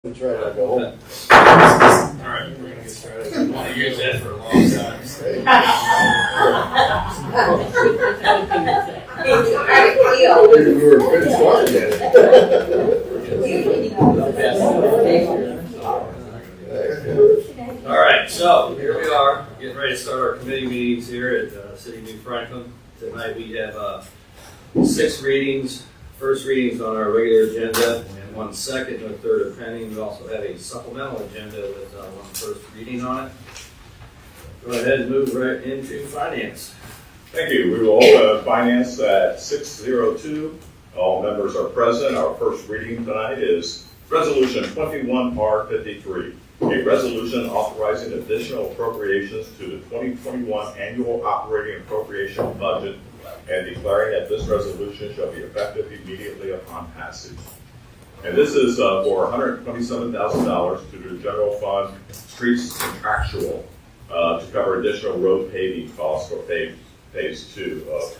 That's right, I go home. All right, we're gonna get started. I want to use that for a long time. We were pretty smart yet. All right, so here we are, getting ready to start our committee meetings here at City of New Franklin. Tonight we have 6 readings. First readings on our regular agenda, and 1 second and a third of pending. We also have a supplemental agenda with 1 first reading on it. Go ahead and move right into finance. Thank you. We will open finance at 6:02. All members are present. Our first reading tonight is Resolution 21R53, a resolution authorizing additional appropriations to the 2021 annual operating appropriation budget and declaring that this resolution shall be effective immediately upon passage. And this is for $127,000 to the general fund streets contractual to cover additional road paving costs for phase 2 of.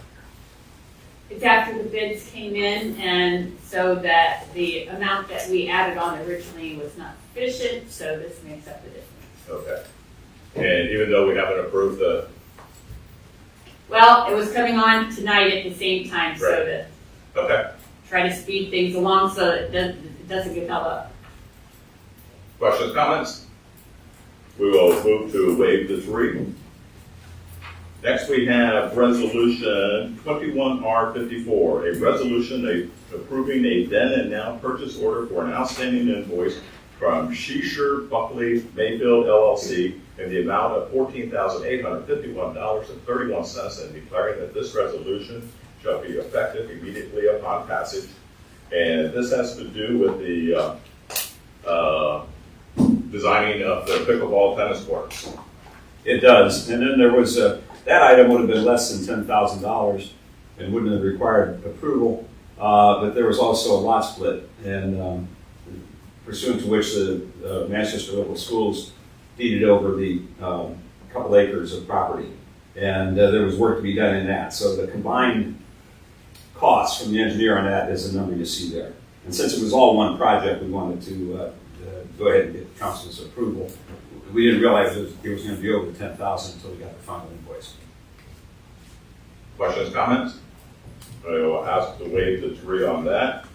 It's after the bids came in, and so that the amount that we added on originally was not sufficient, so this makes up the difference. Okay. And even though we haven't approved the. Well, it was coming on tonight at the same time, so Right. to Okay. try to speed things along so that it doesn't get held up. Questions, comments? We will move to waive this reading. Next, we have Resolution 21R54, a resolution approving a then and now purchase order for an outstanding invoice from Shisher Buckley Mayfield LLC in the amount of $14,851.31 and declaring that this resolution shall be effective immediately upon passage. And this has to do with the designing of the pickleball tennis courts. It does, and then there was that item would have been less than $10,000 and wouldn't have required approval, but there was also a lot split, and pursuant to which the Manchester Local Schools deeded over the couple acres of property, and there was work to be done in that. So the combined cost from the engineer on that is the number you see there. And since it was all one project, we wanted to go ahead and get council's approval. We didn't realize it was going to be over 10,000 until we got the final invoice. Questions, comments? I will ask to waive the 3 on that.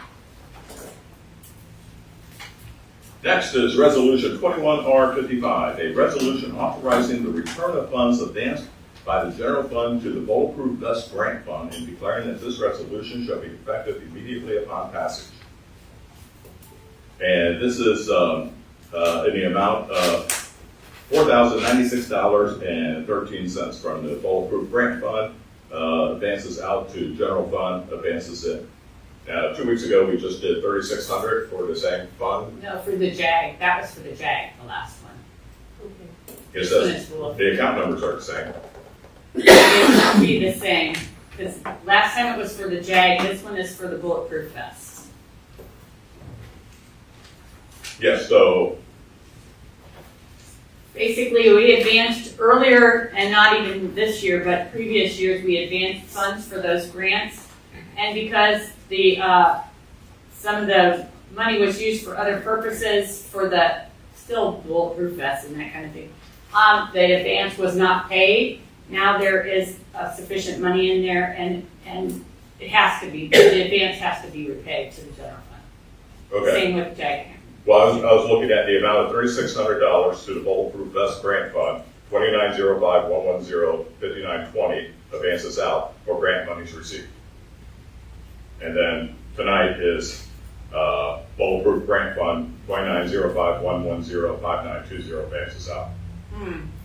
Next is Resolution 21R55, a resolution authorizing the return of funds advanced by the general fund to the Bulletproof Vest Grant Fund and declaring that this resolution shall be effective immediately upon passage. And this is in the amount of $4,096.13 from the Bulletproof Grant Fund, advances out to general fund, advances in. 2 weeks ago, we just did $3,600 for the same fund. No, for the JAG. That was for the JAG, the last one. It says the account numbers are the same. It should be the same, because last time it was for the JAG, this one is for the Bulletproof Vest. Yes, so. Basically, we advanced earlier, and not even this year, but previous years, we advanced funds for those grants. And because the some of the money was used for other purposes, for the still bulletproof vests and that kind of thing, the advance was not paid. Now there is sufficient money in there, and it has to be, the advance has to be repaid to the general fund. Okay. Same with JAG. Well, I was looking at the amount of $3,600 to the Bulletproof Vest Grant Fund, 2905-110-5920 advances out or grant monies received. And then tonight is Bulletproof Grant Fund, 2905-110-5920 advances out.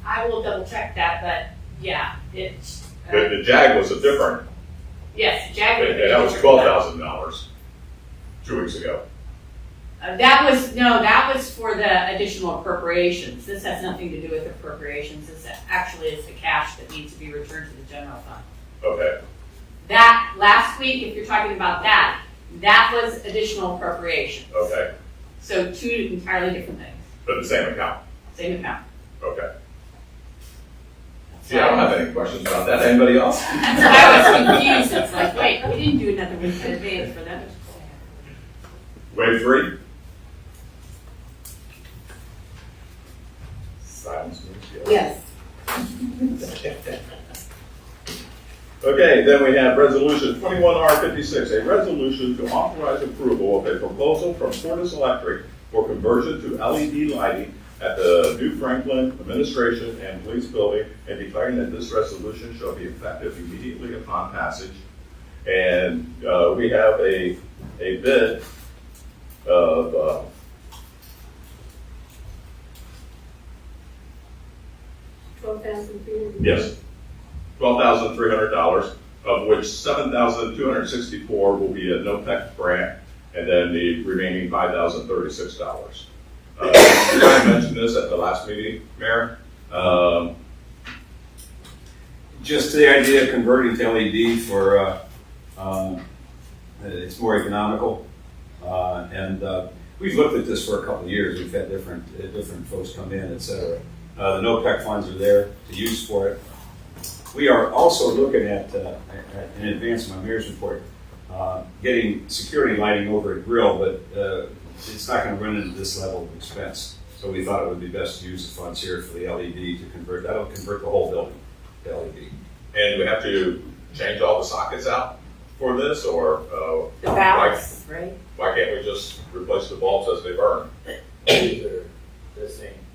I will double check that, but yeah, it's. The JAG was a different, Yes, JAG. and that was $12,000 2 weeks ago. That was for the additional appropriations. This has nothing to do with appropriations. This actually is the cash that needs to be returned to the general fund. Okay. That, last week, if you're talking about that was additional appropriations. Okay. So 2 entirely different things. But the same account. Same account. Okay. See, I don't have any questions about that. Anybody else? That's why I was confused. It's like, wait, we didn't do another week in advance for that. Wave 3. Silence means yes. Yes. Okay, then we have resolution 21R56, a resolution to authorize approval of a proposal from Fortis Electric for conversion to LED lighting at the New Franklin Administration and Police Building, and declaring that this resolution shall be effective immediately upon passage. And we have a bid of $12,300. yes, $12,300, of which $7,264 will be a NOPEC grant, and then the remaining $5,036. I mentioned this at the last meeting, Mayor. Just the idea of converting to LED for, it's more economical. And we've looked at this for a couple of years. We've had different folks come in, et cetera. The NOPEC funds are there to use for it. We are also looking at in advance of my mayor's report, getting security lighting over at Grill, but it's not going to run into this level of expense. So we thought it would be best to use the funds here for the LED to convert. That'll convert the whole building to LED. And we have to change all the sockets out for this, or The balance, right? why can't we just replace the bulbs as they burn? These are,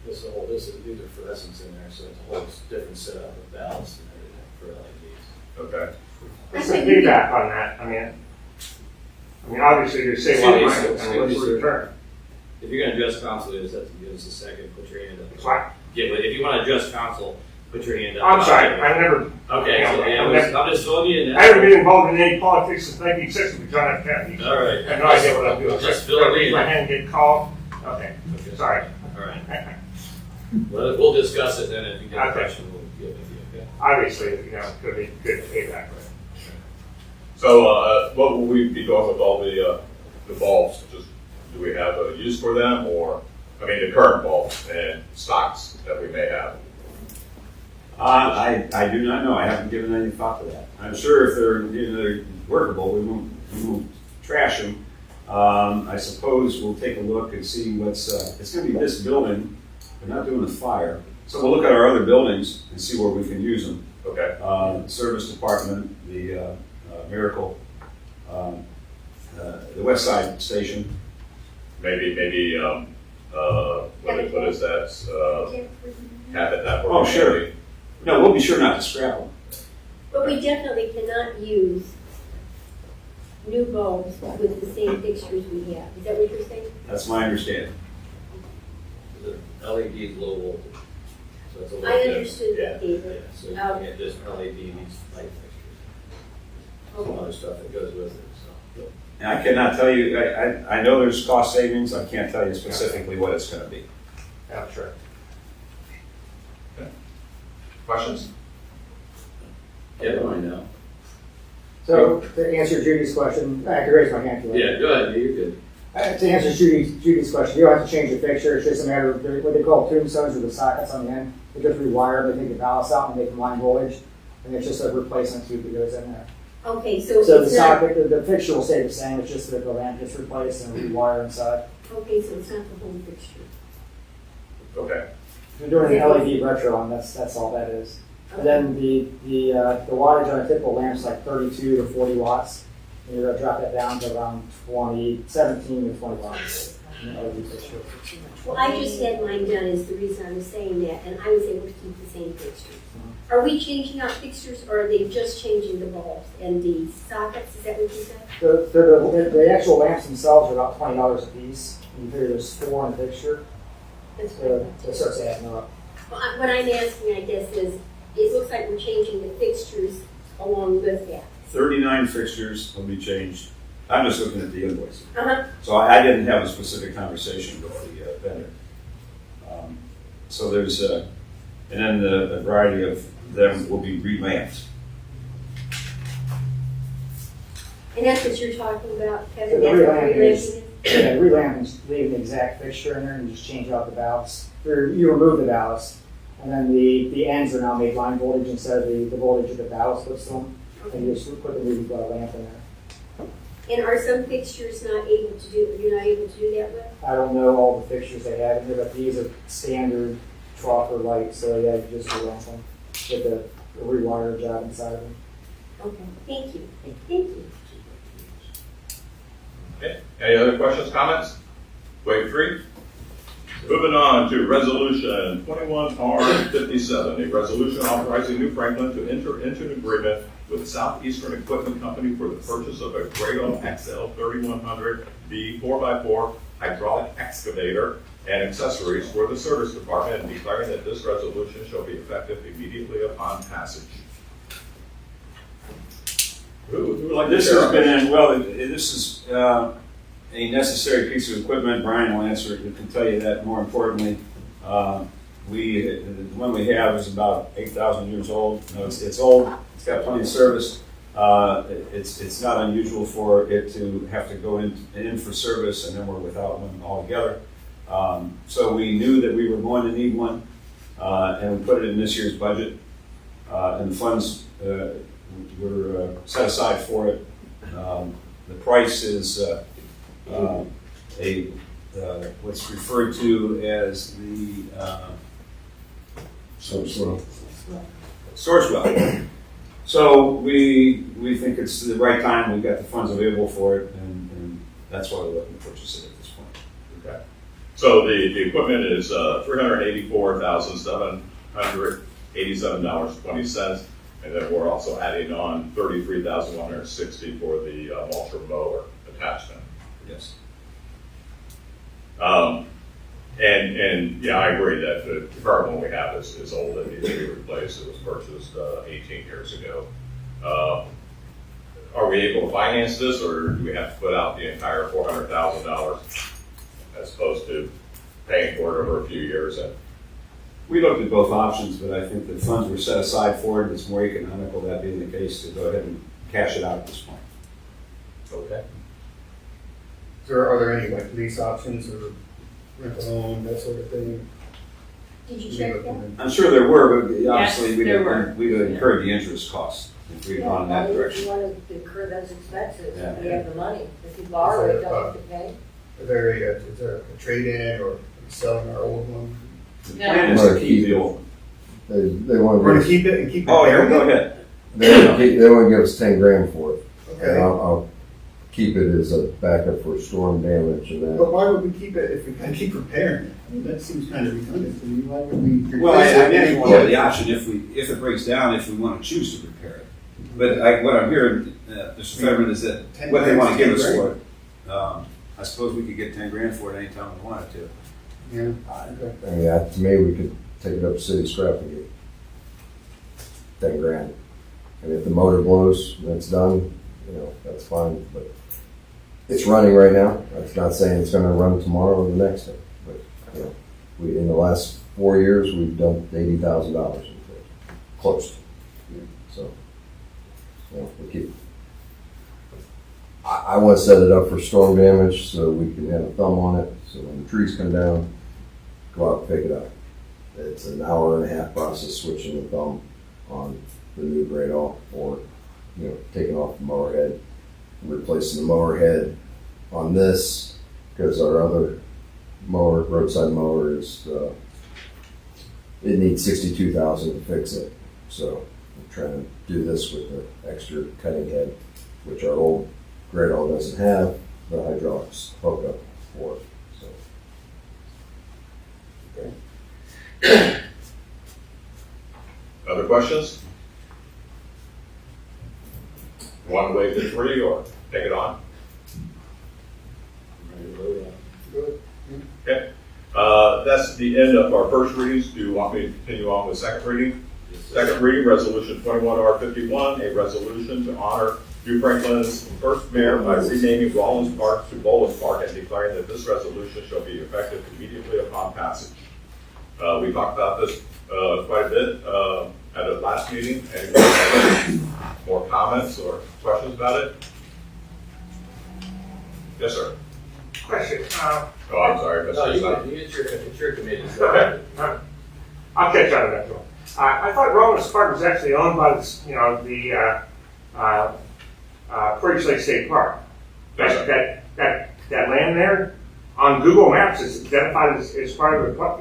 these are fluorescents in there, so it's a whole different setup of valves and everything for LEDs. Okay. What's the feedback on that? I mean, obviously you save a lot of money, Excuse me, and what's the sir. return? If you're gonna address council, you just have to give us a second, put your hand up. What? Yeah, but if you wanna address council, put your hand up. I'm sorry, I've never, Okay, so yeah, I'm just filling you in. I haven't been involved in any politics since 1960 with John F. Kennedy. All right. I have no idea what I'm doing. Just fill it Raise in. my hand, get called. Okay, Okay. sorry. All right. Well, we'll discuss it then. If you get a Okay. question, we'll get with you, okay? Obviously, could be good feedback. So what will we be doing with all the bulbs? Just, do we have a use for them, or, I mean, the current bulbs and stocks that we may have? I do not know. I haven't given any thought to that. I'm sure if they're workable, we won't trash them. I suppose we'll take a look and see what's. It's going to be this building. They're not doing the fire, so we'll look at our other buildings and see where we can use them. Okay. Service department, the Miracle, the West Side Station. Maybe what is that? Habitat. Oh, sure. No, we'll be sure not to scrap them. But we definitely cannot use new bulbs with the same fixtures we have. Is that what you're saying? That's my understanding. The LED is low voltage. So it's a I little understood yeah, that, David. yeah, so you can't just LED needs light fixtures. Some other stuff that goes with it, so. And I cannot tell you, I know there's cost savings, I can't tell you specifically what it's gonna be. Yeah, sure. Questions? Get mine now. So to answer Judy's question, I can raise my hand. if you like. Yeah, go ahead, you're good. To answer Judy's question, you don't have to change the fixture. It's just a matter of what they call tombstones or the sockets on the end. They just rewire, they take the ballast out and make them line voltage, and it's just a replacement tube that goes in there. Okay, so So the it's not, socket, the fixture will stay the same. It's just that the lamp gets replaced and rewire inside. okay, so it's not the whole fixture. Okay. If you're doing an LED retro on, that's all that is. And then the wattage on a typical lamp is like 32 to 40 watts. And you're gonna drop that down to around 17 to 20 watts. in the LED fixture. Well, I just had mine done is the reason I was saying that, and I was able to keep the same fixtures. Are we changing out fixtures, or are they just changing the bulbs and the sockets? Is that what you said? The actual lamps themselves are about $20 a piece. You figure there's 4 in a fixture, That's so what it starts adding up. Well, what I'm asking, I guess, is it looks like we're changing the fixtures along with that. 39 fixtures will be changed. I'm just looking at the invoice. Uh-huh. So I didn't have a specific conversation with the vendor. So there's, and then the variety of them will be relamped. And that's what you're talking about, So Kevin? the That's what relamp relamping is, is? yeah, relamp is leaving the exact fixture in there and just change out the ballast. Or you remove the ballast, and then the ends are now made line voltage instead of the voltage that the ballast puts to them. And you just put the new lamp in there. And are some fixtures not able to do, you're not able to do that with? I don't know all the fixtures they have in there, but these are standard trough or light, so yeah, you just rerun them with a rewire job inside of them. Okay, thank you, thank you. Okay, any other questions, comments? Wave 3. Moving on to resolution 21R57, a resolution authorizing New Franklin to enter into an agreement with Southeastern Equipment Company for the purchase of a Grado XL 3100B 4x4 hydraulic excavator and accessories for the service department, and declaring that this resolution shall be effective immediately upon passage. Who would like to This share has on this? been, well, this is a necessary piece of equipment. Brian will answer, can tell you that. More importantly, the one we have is about 8,000 years old. No, it's old. It's got plenty of service. It's not unusual for it to have to go in for service, and then we're without one altogether. So we knew that we were going to need one, and we put it in this year's budget, and the funds were set aside for it. The price is what's referred to as the Sourcewell. So we think it's the right time. We've got the funds available for it, and that's why we're looking to purchase it at this point. Okay. So the equipment is $384,787.20, and then we're also adding on $33,160 for the mulcher mower attachment. Yes. And yeah, I agree that the current one we have is old and needs to be replaced. It was purchased 18 years ago. Are we able to finance this, or do we have to put out the entire $400,000 as opposed to paying for it over a few years? And We looked at both options, but I think the funds were set aside for it. It's more economical, that being the case, to go ahead and cash it out at this point. okay. Are there any like lease options or rent to own, that sort of thing? Did you check that? I'm sure there were, but obviously Yes, we there were. would incur the interest costs if we'd gone in that You direction. want to incur those expenses, Yeah. if you have the money. If you borrow it, don't have to pay. Is there a trade-in or selling our old one? The No. plan is to keep the old. They want We're to gonna keep it and keep. Oh, here, repairing go it? ahead. they want to give us 10 grand for it. And Okay, I'll keep it as a backup for storm damage and that. but why would we keep it if we gotta keep repairing it? I mean, that seems kind of redundant to me. Why would we? Well, I replace it imagine and we'll have the option if it breaks down, if we want to choose to repair it. But what I'm hearing, Mr. Fetterman, is that 10 what they want to give grand, us 10 for it. I suppose we could get 10 grand for it anytime we wanted to. Yeah, okay. I mean, to me, we could take it up to city scrap and get 10 grand. And if the motor blows, and it's done, that's fine, but it's running right now. That's not saying it's gonna run tomorrow or the next day, but, in the last 4 years, we've dumped $80,000 into it, close. So, we keep. I want to set it up for storm damage so we can have a thumb on it, so when the trees come down, go out and pick it up. It's an hour and a half process switching the thumb on the new Grado, or taking off the mower head, replacing the mower head on this, because our other mower, roadside mower, is it needs $62,000 to fix it. So I'm trying to do this with the extra cutting head, which our old Grado doesn't have the hydraulics hook up for it. So. Other questions? Want to waive the 3 or take it on? Okay. That's the end of our first readings. Do you want me to continue on with second reading? Second reading, Resolution 21R51, a resolution to honor New Franklin's first mayor by renaming Rollins Park to Bowles Park and declaring that this resolution shall be effective immediately upon passage. We talked about this quite a bit at the last meeting. Anybody have any more comments or questions about it? Yes, sir. Question, Oh, I'm sorry, Mr. Sutton. It's your committee. I'll catch on to that one. I thought Rollins Park was actually owned by the Prairie Lake State Park. Yes, That land there, on Google Maps, is identified as part of the park.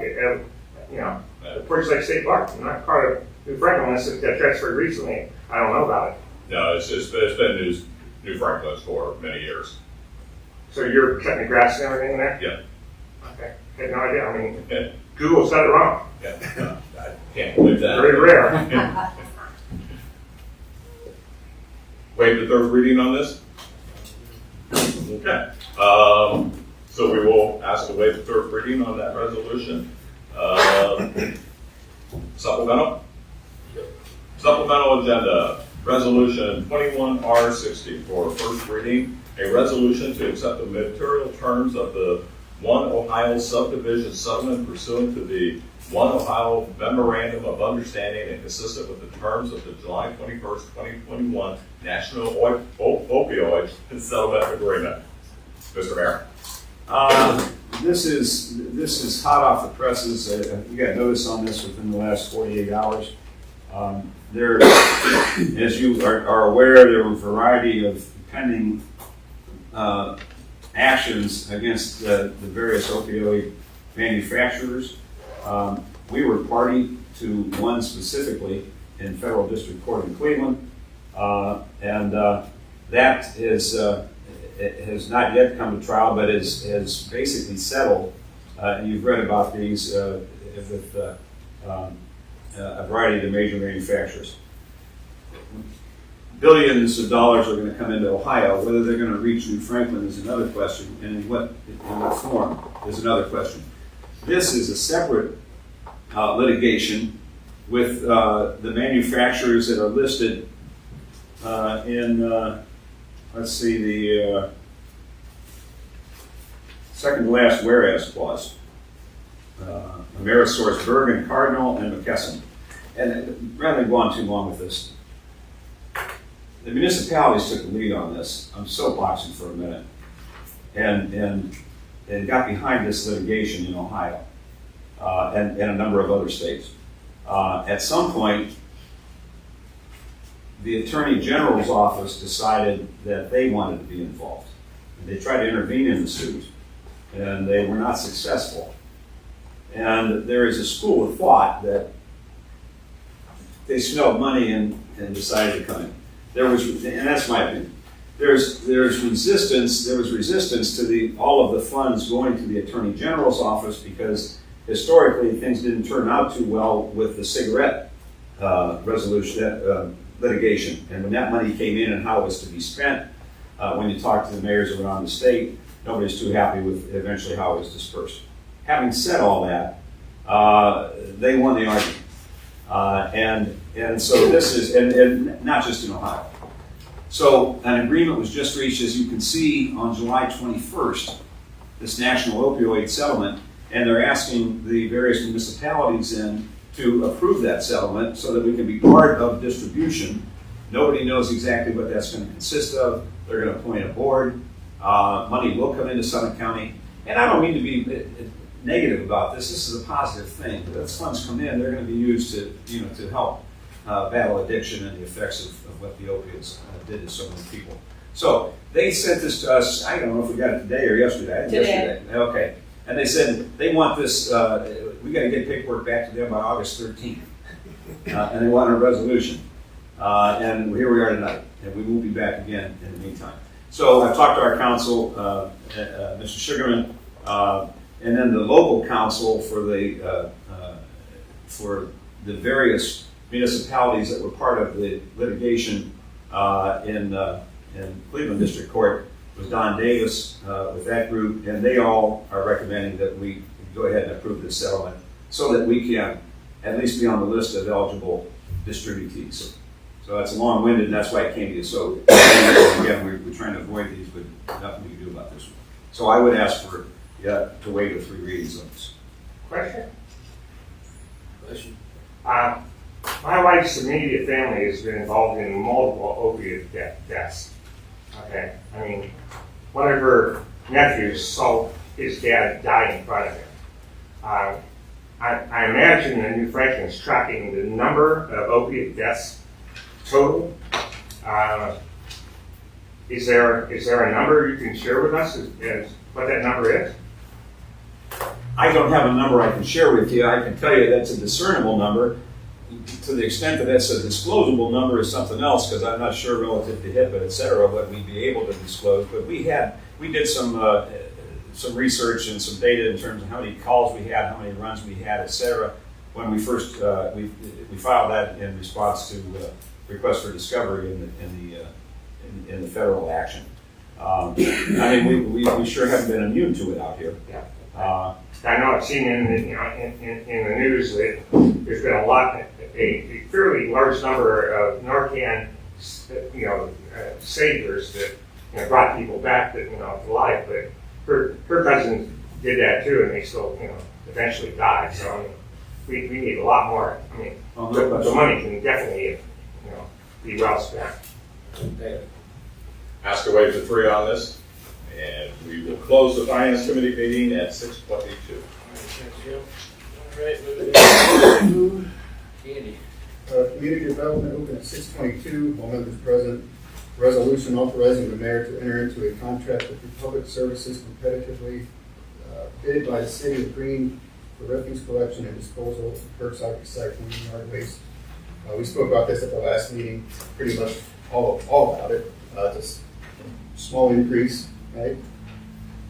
you know, the Portage Lake State Park. I'm not part of New Franklin unless it got transferred recently. I don't know about it. No, it's been New Franklin's for many years. So you're cutting the grass and everything there? Yeah. Okay. Had no idea. I mean, Okay. Google said it wrong. Yeah. I can't believe that. Very rare. Wait the third reading on this? Okay. So we will ask to waive the third reading on that resolution. Supplemental? Supplemental agenda, resolution 21R60 for first reading, a resolution to accept the material terms of the One Ohio subdivision settlement pursuant to the One Ohio Memorandum of Understanding and consistent with the terms of the July 21st, 2021 National Opioid Settlement Agreement. Mr. Mayor. This is hot off the presses. We got notice on this within the last 48 hours. There, as you are aware, there were a variety of pending actions against the various opioid manufacturers. We were party to one specifically in federal district court in Cleveland, and that is. It has not yet come to trial, but is basically settled. And you've read about these with a variety of the major manufacturers. Billions of dollars are going to come into Ohio. Whether they're going to reach New Franklin is another question, and in what form is another question. This is a separate litigation with the manufacturers that are listed in. Let's see, the second to last whereas clause. Amerisource, Bergen, Cardinal, and McKesson. And rather than go on too long with this, the municipalities took the lead on this. I'm soapboxing for a minute. And got behind this litigation in Ohio and a number of other states. At some point, the Attorney General's office decided that they wanted to be involved. And they tried to intervene in the suit, and they were not successful. And there is a school of thought that they smelled money and decided to come in. And that's my opinion. There was resistance to all of the funds going to the Attorney General's office because historically things didn't turn out too well with the cigarette litigation. And when that money came in and how it was to be spent, when you talk to the mayors around the state, nobody's too happy with eventually how it was dispersed. Having said all that, they won the argument. And so this is, and not just in Ohio. So an agreement was just reached, as you can see, on July 21st, this national opioid settlement, and they're asking the various municipalities in to approve that settlement so that we can be part of distribution. Nobody knows exactly what that's going to consist of. They're going to appoint a board. Money will come into Summit County. And I don't mean to be negative about this. This is a positive thing. As funds come in, they're going to be used to help battle addiction and the effects of what the opiates did to so many people. So they sent this to us. I don't know if we got it today or yesterday. Today. Okay. And they said they want this. We got to get paperwork back to them by August 13th, and they want a resolution. And here we are tonight, and we will be back again in the meantime. So I've talked to our council, Mr. Sugarman, and then the local council for the various municipalities that were part of the litigation in Cleveland District Court was Don Davis with that group, and they all are recommending that we go ahead and approve this settlement so that we can at least be on the list of eligible distributees. So that's long-winded, and that's why it came to you. So again, we're trying to avoid these, but nothing we can do about this one. So I would ask for to waive the 3 readings on this. Question? Question? My wife's immediate family has been involved in multiple opiate deaths. Okay, I mean, one of her nephews saw his dad die in front of him. I imagine that New Franklin is tracking the number of opiate deaths total. Is there a number you can share with us as what that number is? I don't have a number I can share with you. I can tell you that's a discernible number. To the extent that that's a disclosable number is something else, because I'm not sure relative to HIPAA, et cetera, what we'd be able to disclose. But we did some research and some data in terms of how many calls we had, how many runs we had, et cetera, when we first we filed that in response to request for discovery in the federal action. I mean, we sure haven't been immune to it out here. Yeah. I know I've seen in the news that there's been a fairly large number of Narcan, saviors that brought people back to life. But her cousin did that too, and they still eventually died. So I mean, we need a lot more. I mean, the money can definitely be well spent. Ask away for 3 on this, and we will close the Finance Committee meeting at 6:22. All right, moving on. Andy. Community development open at 6:22, all members present. Resolution authorizing the mayor to enter into a contract with Republic Services competitively bid by the city of Green for refuse collection and disposal of curbside recycling and yard waste. We spoke about this at the last meeting, pretty much all about it. Just small increase, right?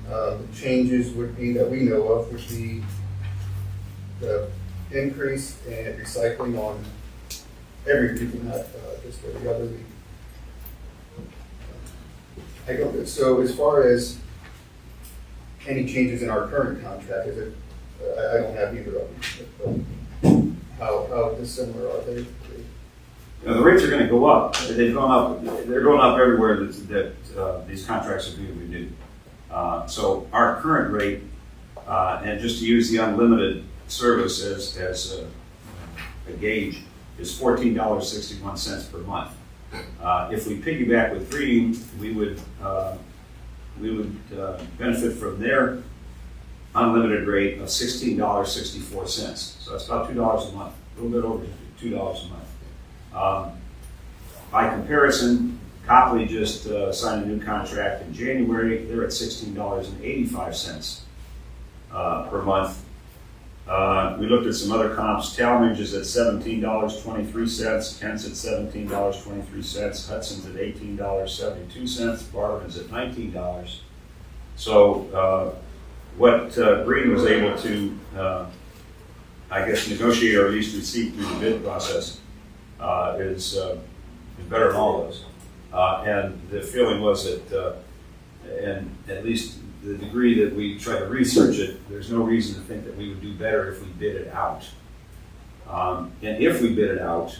The changes would be that we know of would be the increase in recycling on every week, not just every other week. I don't. So as far as any changes in our current contract, is it? I don't have either of them. How dissimilar are they? The rates are going to go up. They've gone up. They're going up everywhere that these contracts are being renewed. So our current rate, and just to use the unlimited service as a gauge, is $14.61 per month. If we piggyback with Green, we would benefit from their unlimited rate of $16.64. So that's about $2 a month, a little bit over $2 a month. By comparison, Copley just signed a new contract in January. They're at $16.85 per month. We looked at some other comps. Talmadge is at $17.23. Kent's at $17.23. Hudson's at $18.72. Barber's at $19. So what Green was able to, I guess, negotiate or at least receive through the bid process is better than all of those. And the feeling was that, and at least the degree that we try to research it, there's no reason to think that we would do better if we bid it out. And if we bid it out,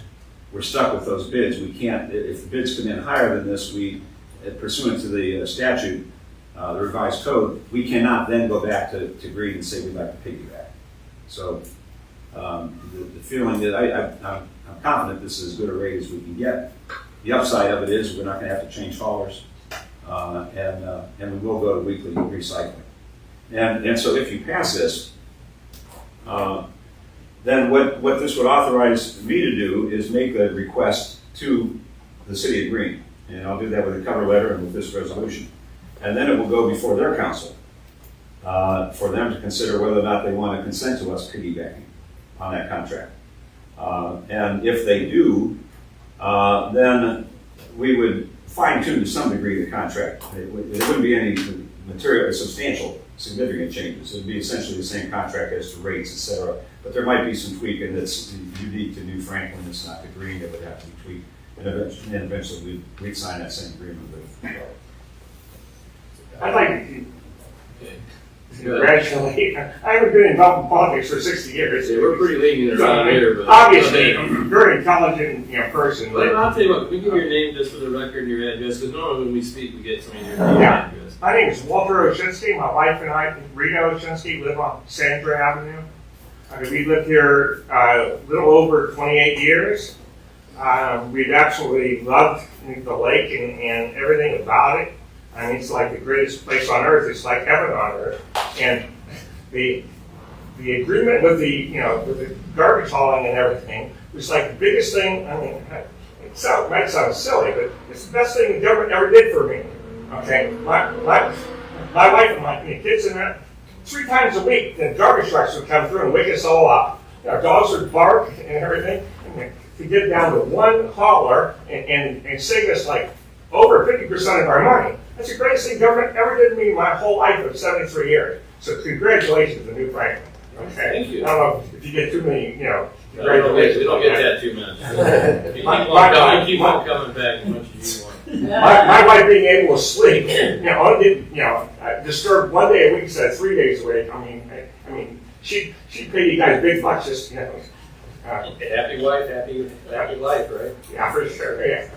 we're stuck with those bids. We can't, if the bids come in higher than this, we, pursuant to the statute, the revised code, we cannot then go back to Green and say we'd like to piggyback. So the feeling that I'm confident this is as good a rate as we can get. The upside of it is we're not going to have to change haulers, and we will go to weekly recycling. And so if you pass this, then what this would authorize me to do is make a request to the city of Green, and I'll do that with a cover letter and with this resolution. And then it will go before their council for them to consider whether or not they want to consent to us piggybacking on that contract. And if they do, then we would fine-tune to some degree the contract. It wouldn't be any material, substantial, significant changes. It would be essentially the same contract as to rates, et cetera. But there might be some tweaking that's unique to New Franklin. It's not the Green that would have to be tweaked. And eventually we'd sign that same agreement with. I'd like to congratulate. I haven't been involved in politics for 60 years. Yeah, we're pretty lenient around here, but obviously, I'm a very intelligent person. But I'll tell you what, we give your name just for the record and your address, because normally when we speak, we get some of your name and Yeah. address. My name is Walter Oshinsky. My wife and I, Rita Oshinsky, live on Sandra Avenue. We lived here a little over 28 years. We've absolutely loved the lake and everything about it. I mean, it's like the greatest place on earth. It's like heaven on earth. And the agreement with with the garbage hauling and everything was like the biggest thing. I mean, it might sound silly, but it's the best thing the government ever did for me. Okay, my wife and my kids and 3 times a week, the garbage trucks would come through and wake us all up. Our dogs would bark and everything. And to get down to one hauler and save us like over 50% of our money. That's the greatest thing government ever did to me my whole life of 73 years. So congratulations to New Franklin. Okay. Thank you. I don't know if you get too many, We don't congratulations. get that too much. You keep on coming back as much as you want. My wife being able to sleep, disturbed 1 day a week instead of 3 days a week. I mean, she paid you guys big bucks just, Happy wife, happy life, right? yeah, for sure, yeah.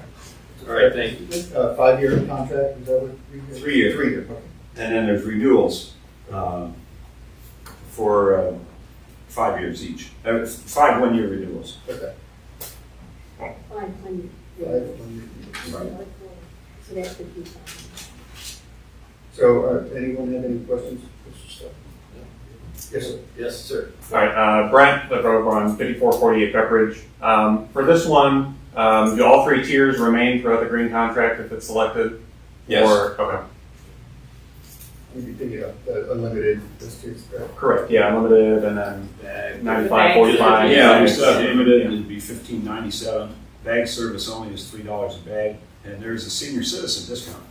All right, thank you. 5-year contract, is that what? 3 years. 3 year, okay. And then there's renewals for 5 years each. 5 one-year renewals. Okay. 500. 5 1 year. Right. So that would be fine. So, anyone have any questions? Yes, sir. Yes, sir. All right, Brent, live over on 5448 Pepperidge. For this one, do all 3 tiers remain throughout the green contract if it's selected? Yes. Or, okay, The unlimited, this too, correct? correct. Yeah, unlimited and then Bag. 95, 45. Yeah, we still have limited, it'd be $15.97. Bag service only is $3 a bag, and there's a senior citizen discount.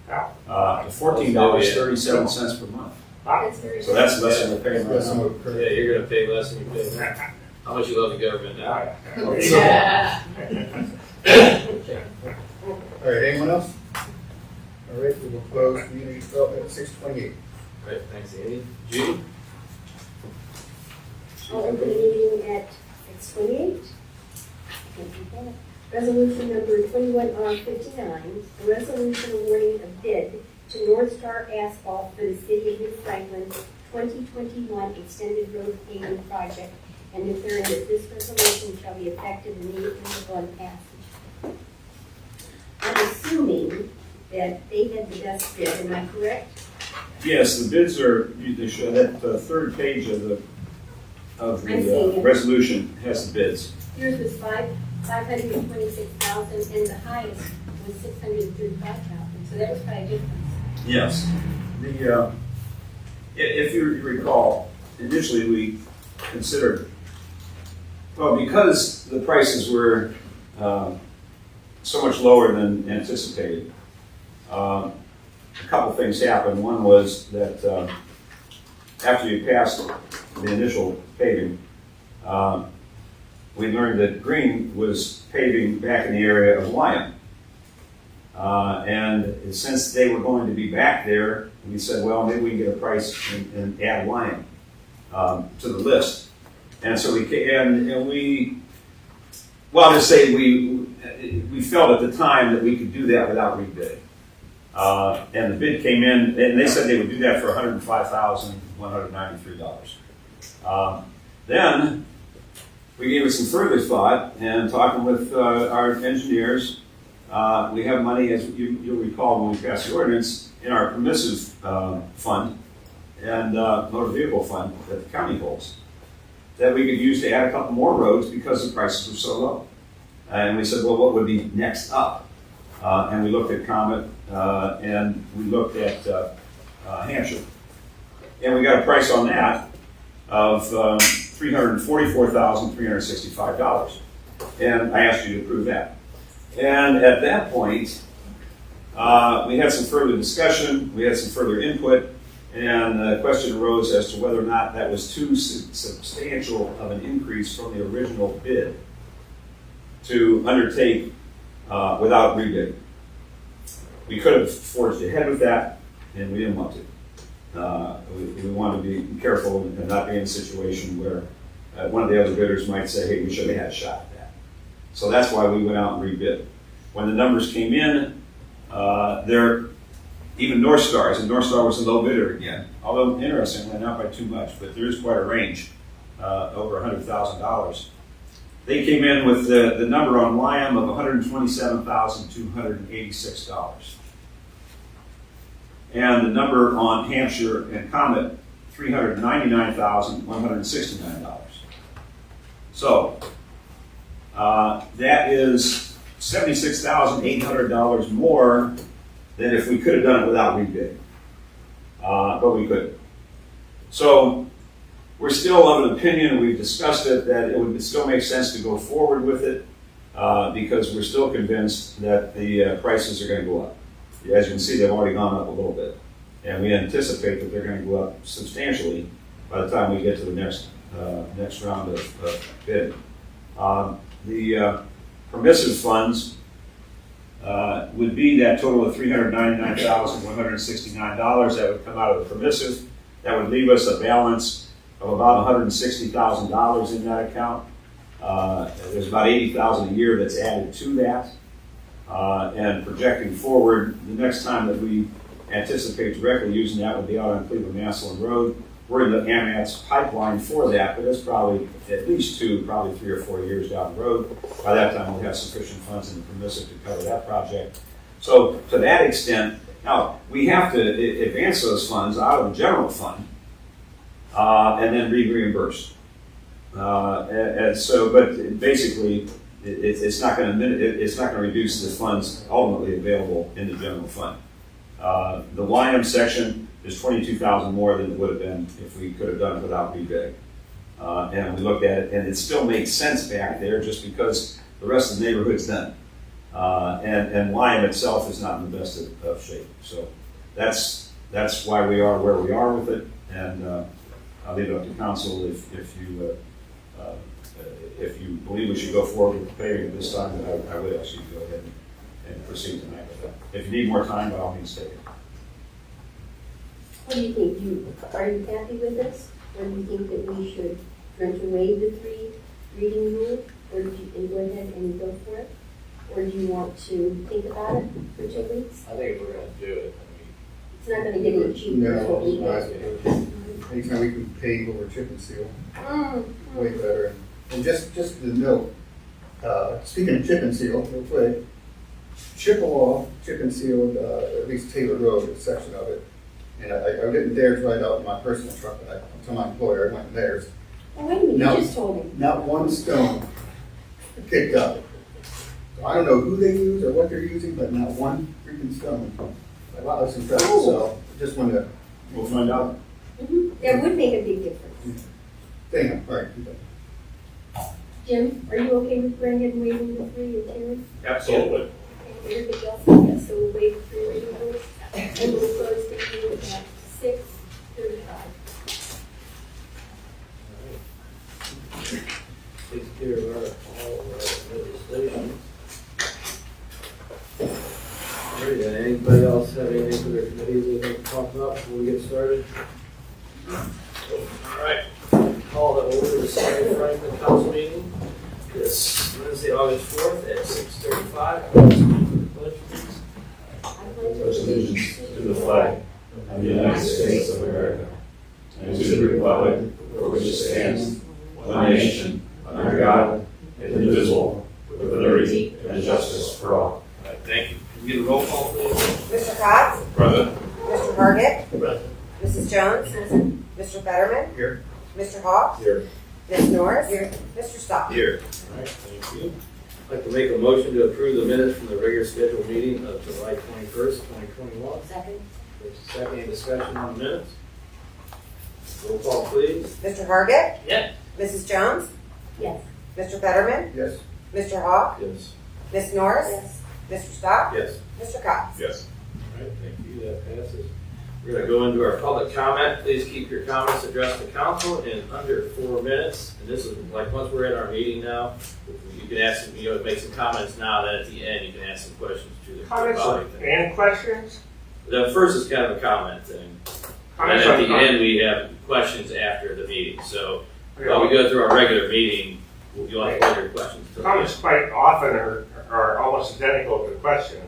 $14.37 per month. That's very. So that's less than we're paying right That's some now. of the Yeah, you're gonna pay less than you pay now. How much you love the government now? Yeah. All right, anyone else? All right, we will close community development at 6:28. All right, thanks, Andy. Judy? I'll open the meeting at 6:28. Resolution number 21R59, a resolution awarding a bid to North Star Asphalt for the City of New Franklin 2021 Extended Road Paving Project, and declaring that this resolution shall be effective immediately upon passage. I'm assuming that they had the best bid, am I correct? Yes, the bids are, they show that third page of the I'm seeing it. resolution has the bids. Yours was 526,000, and the highest was 635,000, so that was quite a difference. Yes. If you recall, initially we considered, well, because the prices were so much lower than anticipated, a couple things happened. One was that after you passed the initial paving, we learned that Green was paving back in the area of Lyon. And since they were going to be back there, we said, well, maybe we can get a price and add Lyon to the list. And so well, I'll just say we felt at the time that we could do that without rebid. And the bid came in, and they said they would do that for $105,193. Then we gave it some further thought, and talking with our engineers, we have money, as you'll recall when we passed the ordinance, in our permissive fund and motor vehicle fund that the county holds, that we could use to add a couple more roads because the prices were so low. And we said, well, what would be next up? And we looked at Comet, and we looked at Hampshire. And we got a price on that of $344,365. And I asked you to approve that. And at that point, we had some further discussion, we had some further input, and the question arose as to whether or not that was too substantial of an increase from the original bid to undertake without rebid. We could have forged ahead with that, and we didn't want to. We wanted to be careful and not be in a situation where one of the other bidders might say, hey, we should have had a shot at that. So that's why we went out and rebid. When the numbers came in, even North Stars, and North Star was a low bidder again, although interestingly, not by too much, but there is quite a range, over $100,000. They came in with the number on Lyon of $127,286. And the number on Hampshire and Comet, $399,169. So that is $76,800 more than if we could have done it without rebid. But we couldn't. So we're still of an opinion, we've discussed it, that it would still make sense to go forward with it because we're still convinced that the prices are going to go up. As you can see, they've already gone up a little bit. And we anticipate that they're going to go up substantially by the time we get to the next round of bidding. The permissive funds would be that total of $399,169 that would come out of the permissive. That would leave us a balance of about $160,000 in that account. There's about $80,000 a year that's added to that. And projecting forward, the next time that we anticipate directly using that would be out on Cleveland-Massillon Road. We're in the AMATS pipeline for that, but it's probably at least 3 or 4 years down the road. By that time, we'll have sufficient funds in the permissive to cover that project. So to that extent, now we have to advance those funds out of the general fund and then reimburse. And so, but basically, it's not going to reduce the funds ultimately available in the general fund. The YM section is $22,000 more than it would have been if we could have done it without rebid. And we looked at it, and it still makes sense back there just because the rest of the neighborhood's done. And YM itself is not in the best of shape. So that's why we are where we are with it. And I'll leave it up to council if you believe we should go forward with the paving at this time, then I would actually go ahead and proceed tonight with that. If you need more time, by all means, take it. What do you think? Are you happy with this? Or do you think that we should try to waive the 3 reading rule? Or do you go ahead and go for it? Or do you want to think about it for 2 weeks? I think if we're going to do it, It's not going to get any cheaper. No, is what we it's think. anytime we can pave over chip and seal, way better. And just to note, speaking of chip and seal, real quick, Chippewa chip and sealed at least Taylor Road, a section of it. And I didn't dare to ride out in my personal truck, but I told my employer I went in theirs. Oh, wait a minute, No. you just told me. Not one stone picked up. So I don't know who they use or what they're using, but not one freaking stone. Wow, that's impressive. So just wanted to, We'll find out. That would make a big difference. damn, all right. Jim, are you okay with going ahead and waiving the 3 or 2? Absolutely. Everybody else, yes, so we'll waive the 3 reading rules. And we'll close the meeting at 6:35. takes care of all of our legislation. All right, anybody else have anything for their committees they'd like to talk about before we get started? All right, call to order the City of Franklin Council meeting this Wednesday, August 4th at 6:35. Pledge allegiance to the flag of the United States of America and to the republic for which it stands, one nation, under God, indivisible, with liberty and justice for all. All right, thank you. Can we get a roll call, please? Mr. Cox? Present. Mr. Hargit? Present. Mrs. Jones? Mr. Fetterman? Here. Mr. Hawk? Here. Ms. Norris? Mr. Stock? Here. All right, thank you. I'd like to make a motion to approve the minutes from the regular scheduled meeting of July 21st, 2021. Second. There's a second, any discussion on the minutes? Roll call, please. Mr. Hargit? Yeah. Mrs. Jones? Yes. Mr. Fetterman? Yes. Mr. Hawk? Yes. Ms. Norris? Yes. Mr. Stock? Yes. Mr. Cox? Yes. All right, thank you, that passes. We're going to go into our public comment. Please keep your comments addressed to council in under 4 minutes. And this is like, once we're in our meeting now, you can ask, make some comments now, then at the end, you can ask some questions to the Comments body. and questions? The first is kind of a comment thing. And Comments at on the comments. end, we have questions after the meeting. So while we go through our regular meeting, you'll have to hold your questions. till the end. Comments quite often are almost identical to questions.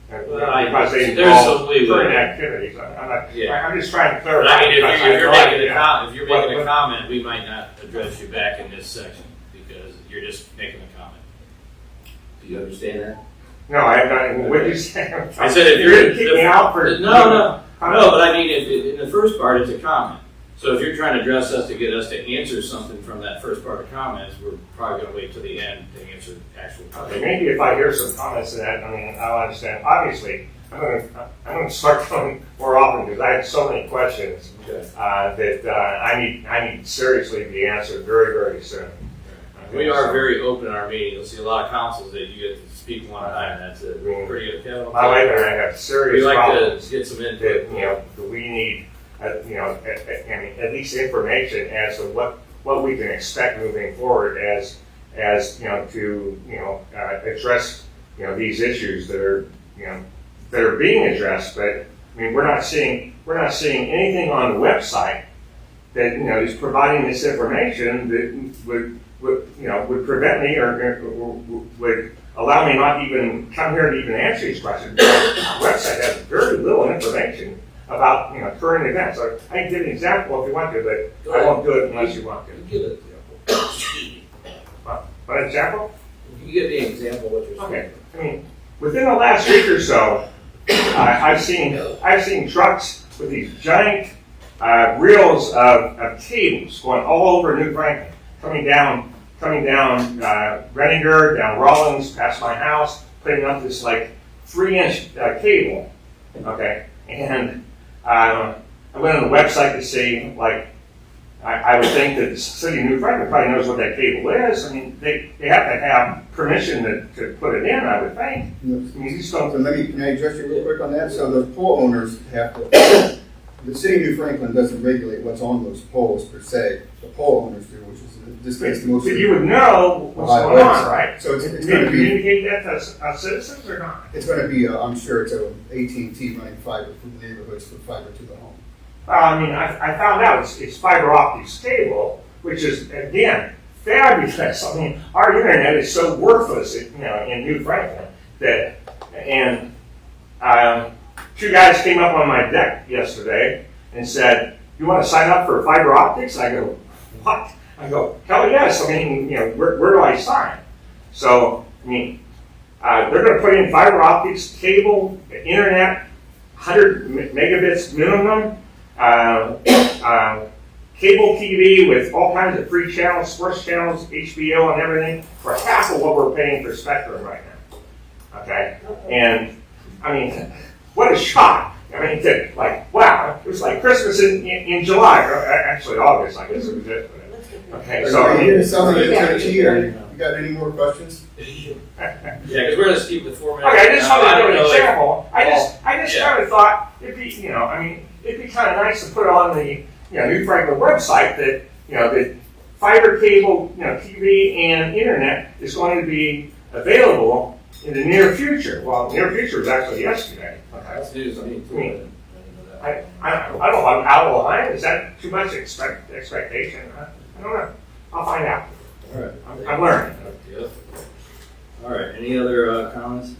And Well, because they there's involve some leeway. current activities. I'm just trying to But clarify. I mean, if because you're I making a yeah. comment, if you're making a What- comment, we might not address you back in this section because you're just making a comment. Do you understand that? No, I have not, what did you say? I said if You're you're gonna kick me out for. no, but I mean, in the first part, it's a comment. So if you're trying to address us to get us to answer something from that first part of comments, we're probably gonna wait till the end to answer actual Okay, questions. maybe if I hear some comments to that, I mean, I'll understand. Obviously, I'm gonna start going more often because I have so many questions Okay. that I need seriously to be answered very, very soon. We are very open in our meeting. You'll see a lot of councils that you get to speak one time. That's a pretty good. Kevin, My wife and I have we serious like problems to get some that, input. that we need, at least information as to what we can expect moving forward as to address, these issues that are being addressed. But I mean, we're not seeing anything on the website that, is providing this information that would prevent me or would allow me not even come here and even answer these questions. The website has very little information about, current events. So I can give an example if you want to, but I won't do it unless you want to. Give an example. What example? You give me an example of what you're saying. Okay. I mean, within the last week or so, I've seen trucks with these giant reels of cables going all over New Franklin, coming down Renninger, down Rollins, past my house, putting up this like 3-inch cable. Okay, and I went on the website to see, like, I would think that the city of New Franklin probably knows what that cable is. I mean, they have to have permission to put it in, I would think. I mean, you just don't. So can I address you real quick on that? So the pole owners have to, the city of New Franklin doesn't regulate what's on those poles per se. The pole owners do, which is in this case the most. So you would know what's going on, right? So it's Do going you to be, communicate that to citizens or not? it's going to be, I'm sure it's a AT&T running fiber from the neighborhoods for fiber to the home. I mean, I found out it's fiber optics cable, which is, again, fabulous. I mean, our internet is so worthless, in New Franklin that, and two guys came up on my deck yesterday and said, "You want to sign up for fiber optics?" I go, "What?" I go, "Hell yes." I mean, where do I sign? So, I mean, they're going to put in fiber optics, cable, internet, 100 megabits minimum. Cable TV with all kinds of free channels, sports channels, HBO and everything for half of what we're paying for Spectrum right now. Okay? And, I mean, what a shock. I mean, wow, it was like Christmas in July, or actually August, I guess it was it. Okay, so I mean, Something to you got any more questions? Yeah, because we're going to keep the format. okay, I just wanted to don't give an know, example. I just yeah. kind of thought it'd be, it'd be kind of nice to put on the, New Franklin website that, that fiber cable, TV and internet is going to be available in the near future. Well, near future is actually yesterday. Okay. That's news to me too. I mean, I don't know. I'm out of line. Is that too much expectation? I don't know. I'll find out. All right. I'm learning. Yep. All right. Any other comments?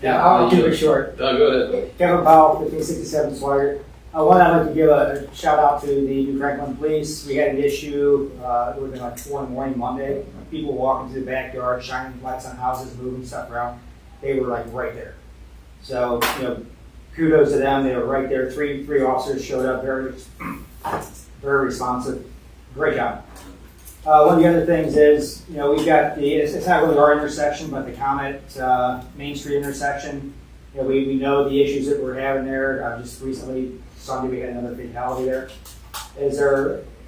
Yeah, I'll keep it short. Go ahead. Kevin Powell, 1567 Swire. One, I'd like to give a shout out to the New Franklin Police. We had an issue, it would have been like 4 in the morning Monday. People walking to the backyard, shining lights on houses, moving stuff around. They were like right there. So, kudos to them. They were right there. Three officers showed up, very responsive. Great job. One of the other things is, we've got it's not really our intersection, but the Comet Main Street intersection. We know the issues that we're having there. Just recently, Sunday, we had another fatality there.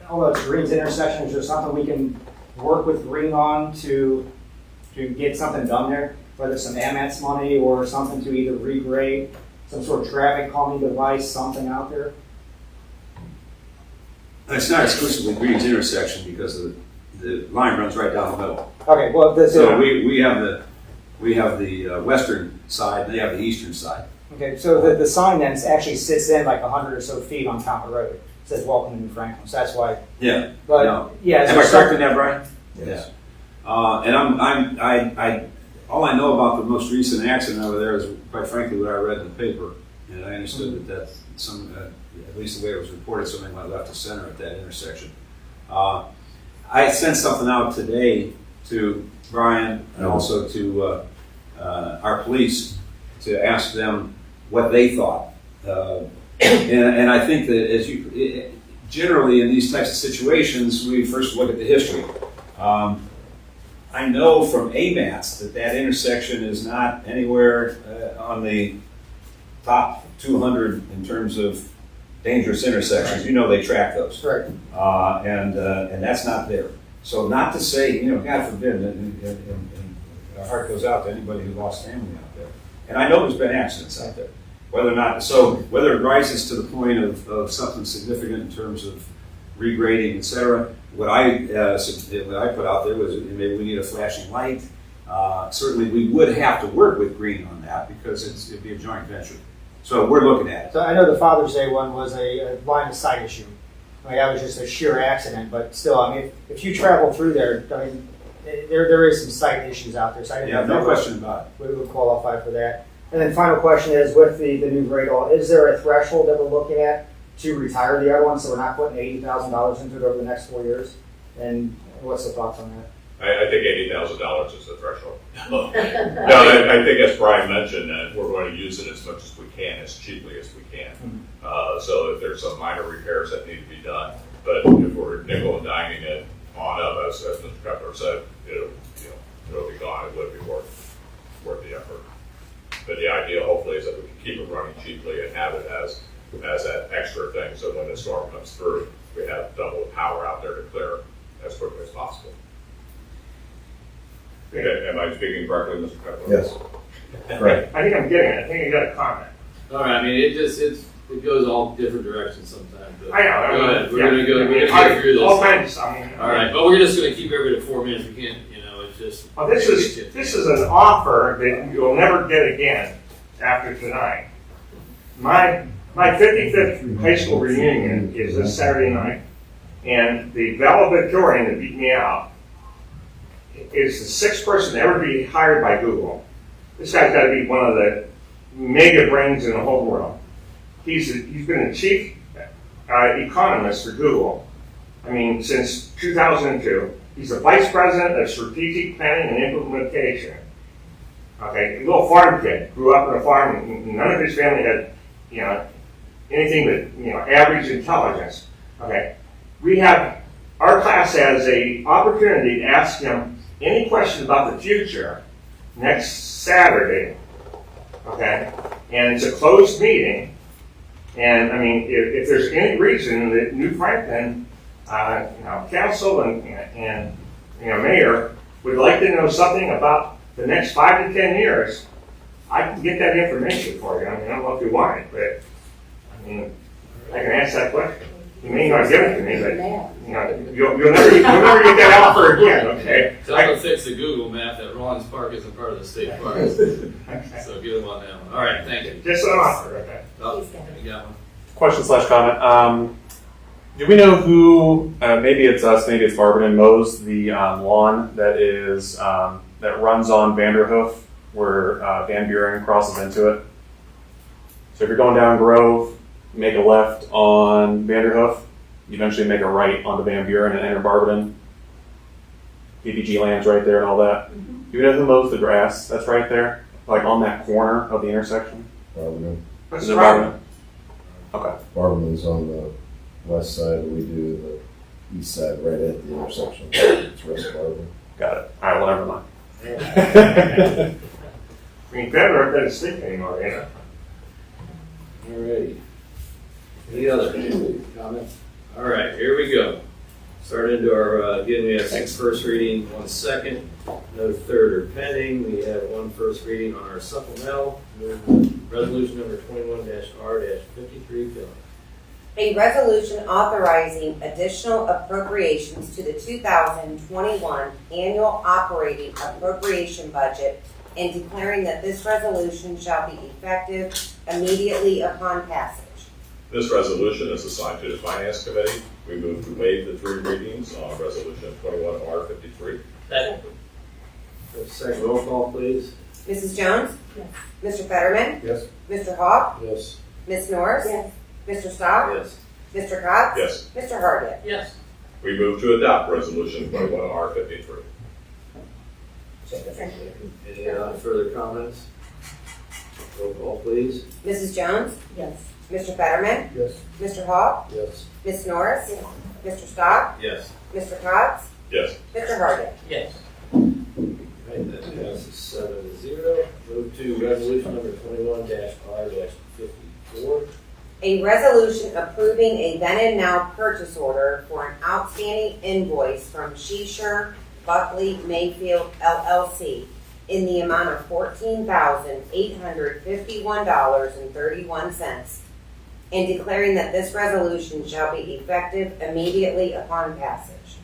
Although it's Green's intersection, is there something we can work with Green on to get something done there? Whether it's some AMETS money or something to either regrade, some sort of traffic calming device, something out there? It's not exclusively Green's intersection because the line runs right down the middle. Okay, well, So we have the western side, and they have the eastern side. Okay, so the sign then actually sits in like 100 or so feet on Comet Road. It says "Welcome to New Franklin," so that's why. Yeah. But No. yeah, Am I correct in that, Brian? Yes. Yeah. And all I know about the most recent accident over there is, quite frankly, what I read in the paper, and I understood that at least the way it was reported, something went left to center at that intersection. I sent something out today to Brian and also to our police to ask them what they thought. And I think that generally in these types of situations, we first look at the history. I know from AMATS that intersection is not anywhere on the top 200 in terms of dangerous intersections. You know they track those. Right. And that's not there. So not to say, God forbid, and our heart goes out to anybody who lost family out there. And I know there's been accidents out there. Whether it rises to the point of something significant in terms of regrading, et cetera, what I put out there was maybe we need a flashing light. Certainly we would have to work with Green on that because it'd be a joint venture. So we're looking at it. So I know the Father's Day one was a line of sight issue. I mean, that was just a sheer accident, but still, I mean, if you travel through there, I mean, there is some sight issues out there. So I didn't know no question about it. We would qualify for that. And then final question is, with the new grade law, is there a threshold that we're looking at to retire the other one, so we're not putting $80,000 into it over the next 4 years? And what's the thoughts on that? I think $80,000 is the threshold. No, I think as Brian mentioned, that we're going to use it as much as we can, as cheaply as we can. So if there's some minor repairs that need to be done, but if we're nickel and diming it on up, as Mr. Kepler said, it'll be gone. It would be worth the effort. But the idea, hopefully, is that we can keep it running cheaply and have it as that extra thing. So when the storm comes through, we have double the power out there to clear as quickly as possible. Am I speaking correctly, Mr. Kepler? Yes. Right. I think I'm getting it. I think you got a comment. All right, I mean, it goes all different directions sometimes. But I know. Go ahead. We're Yeah. gonna get through this. All kinds of stuff. All right, but we're just gonna keep everybody to 4 minutes. We can't, it's just. Well, this is an offer that you'll never get again after tonight. My 55th high school reunion is this Saturday night, and the valedictorian that beat me out is the sixth person to ever be hired by Google. This guy's got to be one of the mega brains in the whole world. He's been the chief economist for Google. I mean, since 2002. He's the vice president of strategic planning and implementation. Okay, a little farm kid, grew up on a farm, and none of his family had, anything but, average intelligence. Okay, our class has a opportunity to ask him any question about the future next Saturday. Okay, and it's a closed meeting. And I mean, if there's any reason that New Franklin, council and mayor would like to know something about the next 5 to 10 years, I can get that information for you. I mean, I don't know if you want it, but I mean, I can ask that question. You may not give it to me, but you'll never get that offer again. Okay. Tell them to fix the Google map that Rollins Park isn't part of the state park. So get them on that one. All right, thank you. Just an offer. Okay. Oh, you got one. Question/comment. Do we know who, maybe it's us, maybe it's Barberton, mows the lawn that runs on Vanderhoof where Van Buren crosses into it? So if you're going down Grove, you make a left on Vanderhoof, you eventually make a right onto Van Buren and enter Barberton. PPG land's right there and all that. Do you know who mows the grass that's right there? Like on that corner of the intersection? Barberman. What's Is it the problem? Barberton? Okay. Barberman's on the west side, and we do the east side right at the intersection. It's West Barberman. Got it. All right, well, never mind. I mean, better than sleep anymore, All righty. Any other comments? All right, here we go. Start into our, again, we have 6 first reading, 1 second, no third or pending. We have 1 first reading on our supplemental, resolution number 21-R-53. Bill. A resolution authorizing additional appropriations to the 2021 annual operating appropriation budget and declaring that this resolution shall be effective immediately upon passage. This resolution is assigned to the Finance Committee. We move to waive the 3 readings on Resolution 21-R-53. Second roll call, please. Mrs. Jones? Yes. Mr. Fetterman? Yes. Mr. Hawk? Yes. Ms. Norris? Yes. Mr. Stock? Yes. Mr. Cox? Yes. Mr. Hargit? Yes. We move to adopt Resolution 21-R-53. Any further comments? Roll call, please. Mrs. Jones? Yes. Mr. Fetterman, Yes. Mr. Hawk, Yes. Ms. Norris, Yes. Mr. Stock, Yes. Mr. Cox, Yes. Mr. Hargit. Yes. Right, that passes 7-0. Move to resolution number 21-R-54. A resolution approving a then and now purchase order for an outstanding invoice from Shesher Buckley Mayfield LLC in the amount of $14,851.31 and declaring that this resolution shall be effective immediately upon passage.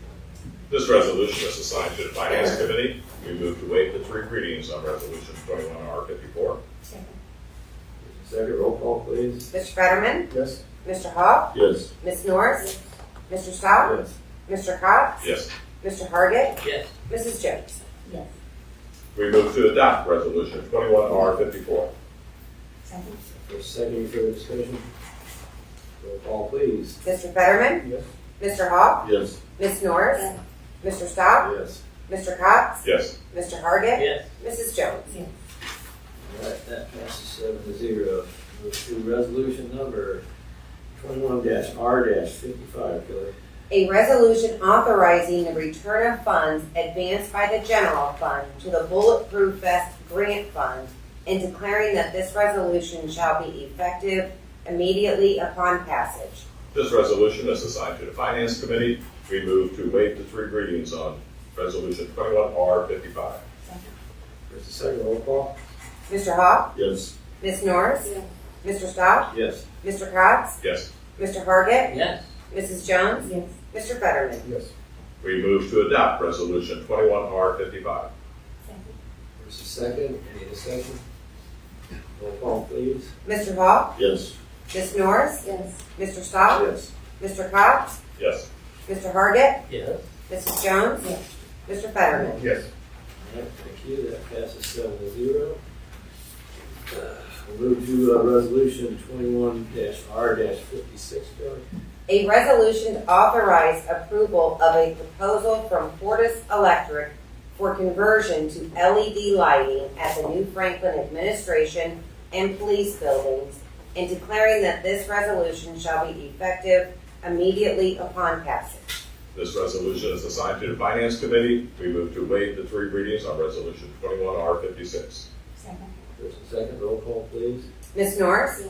This resolution is assigned to the Finance Committee. We move to waive the 3 readings on Resolution 21R54. Second, roll call, please. Mr. Fetterman, Yes. Mr. Hawk, Yes. Ms. Norris, Mr. Stock, Yes. Mr. Cox, Yes. Mr. Hargit, Yes. Mrs. Jones. Yes. We move to adopt Resolution 21R54. Second. First, second, further discussion? Roll call, please. Mr. Fetterman, Yes. Mr. Hawk, Yes. Ms. Norris, Yes. Mr. Stock, Yes. Mr. Cox, Yes. Mr. Hargit, Yes. Mrs. Jones. Yes. All right, that passes 7-0. Move to resolution number 21-R-55, Kelly. A resolution authorizing the return of funds advanced by the general fund to the Bulletproof Vest Grant Fund and declaring that this resolution shall be effective immediately upon passage. This resolution is assigned to the Finance Committee. We move to waive the 3 readings on Resolution 21R55. First and second, roll call. Mr. Hawk, Yes. Ms. Norris, Yes. Mr. Stock, Yes. Mr. Cox, Yes. Mr. Hargit, Yes. Mrs. Jones, Yes. Mr. Fetterman. Yes. We move to adopt Resolution 21R55. First and second, any discussion? Roll call, please. Mr. Hawk, Yes. Ms. Norris, Yes. Mr. Stock, Yes. Mr. Cox, Yes. Mr. Hargit, Yes. Mrs. Jones, Yes. Mr. Fetterman. Yes. All right, thank you, that passes 7-0. We'll move to resolution 21-R-56, Kelly. A resolution to authorize approval of a proposal from Fortis Electric for conversion to LED lighting at the New Franklin Administration and Police buildings and declaring that this resolution shall be effective immediately upon passage. This resolution is assigned to the Finance Committee. We move to waive the 3 readings on Resolution 21R56. Second. First and second, roll call, please. Ms. Norris,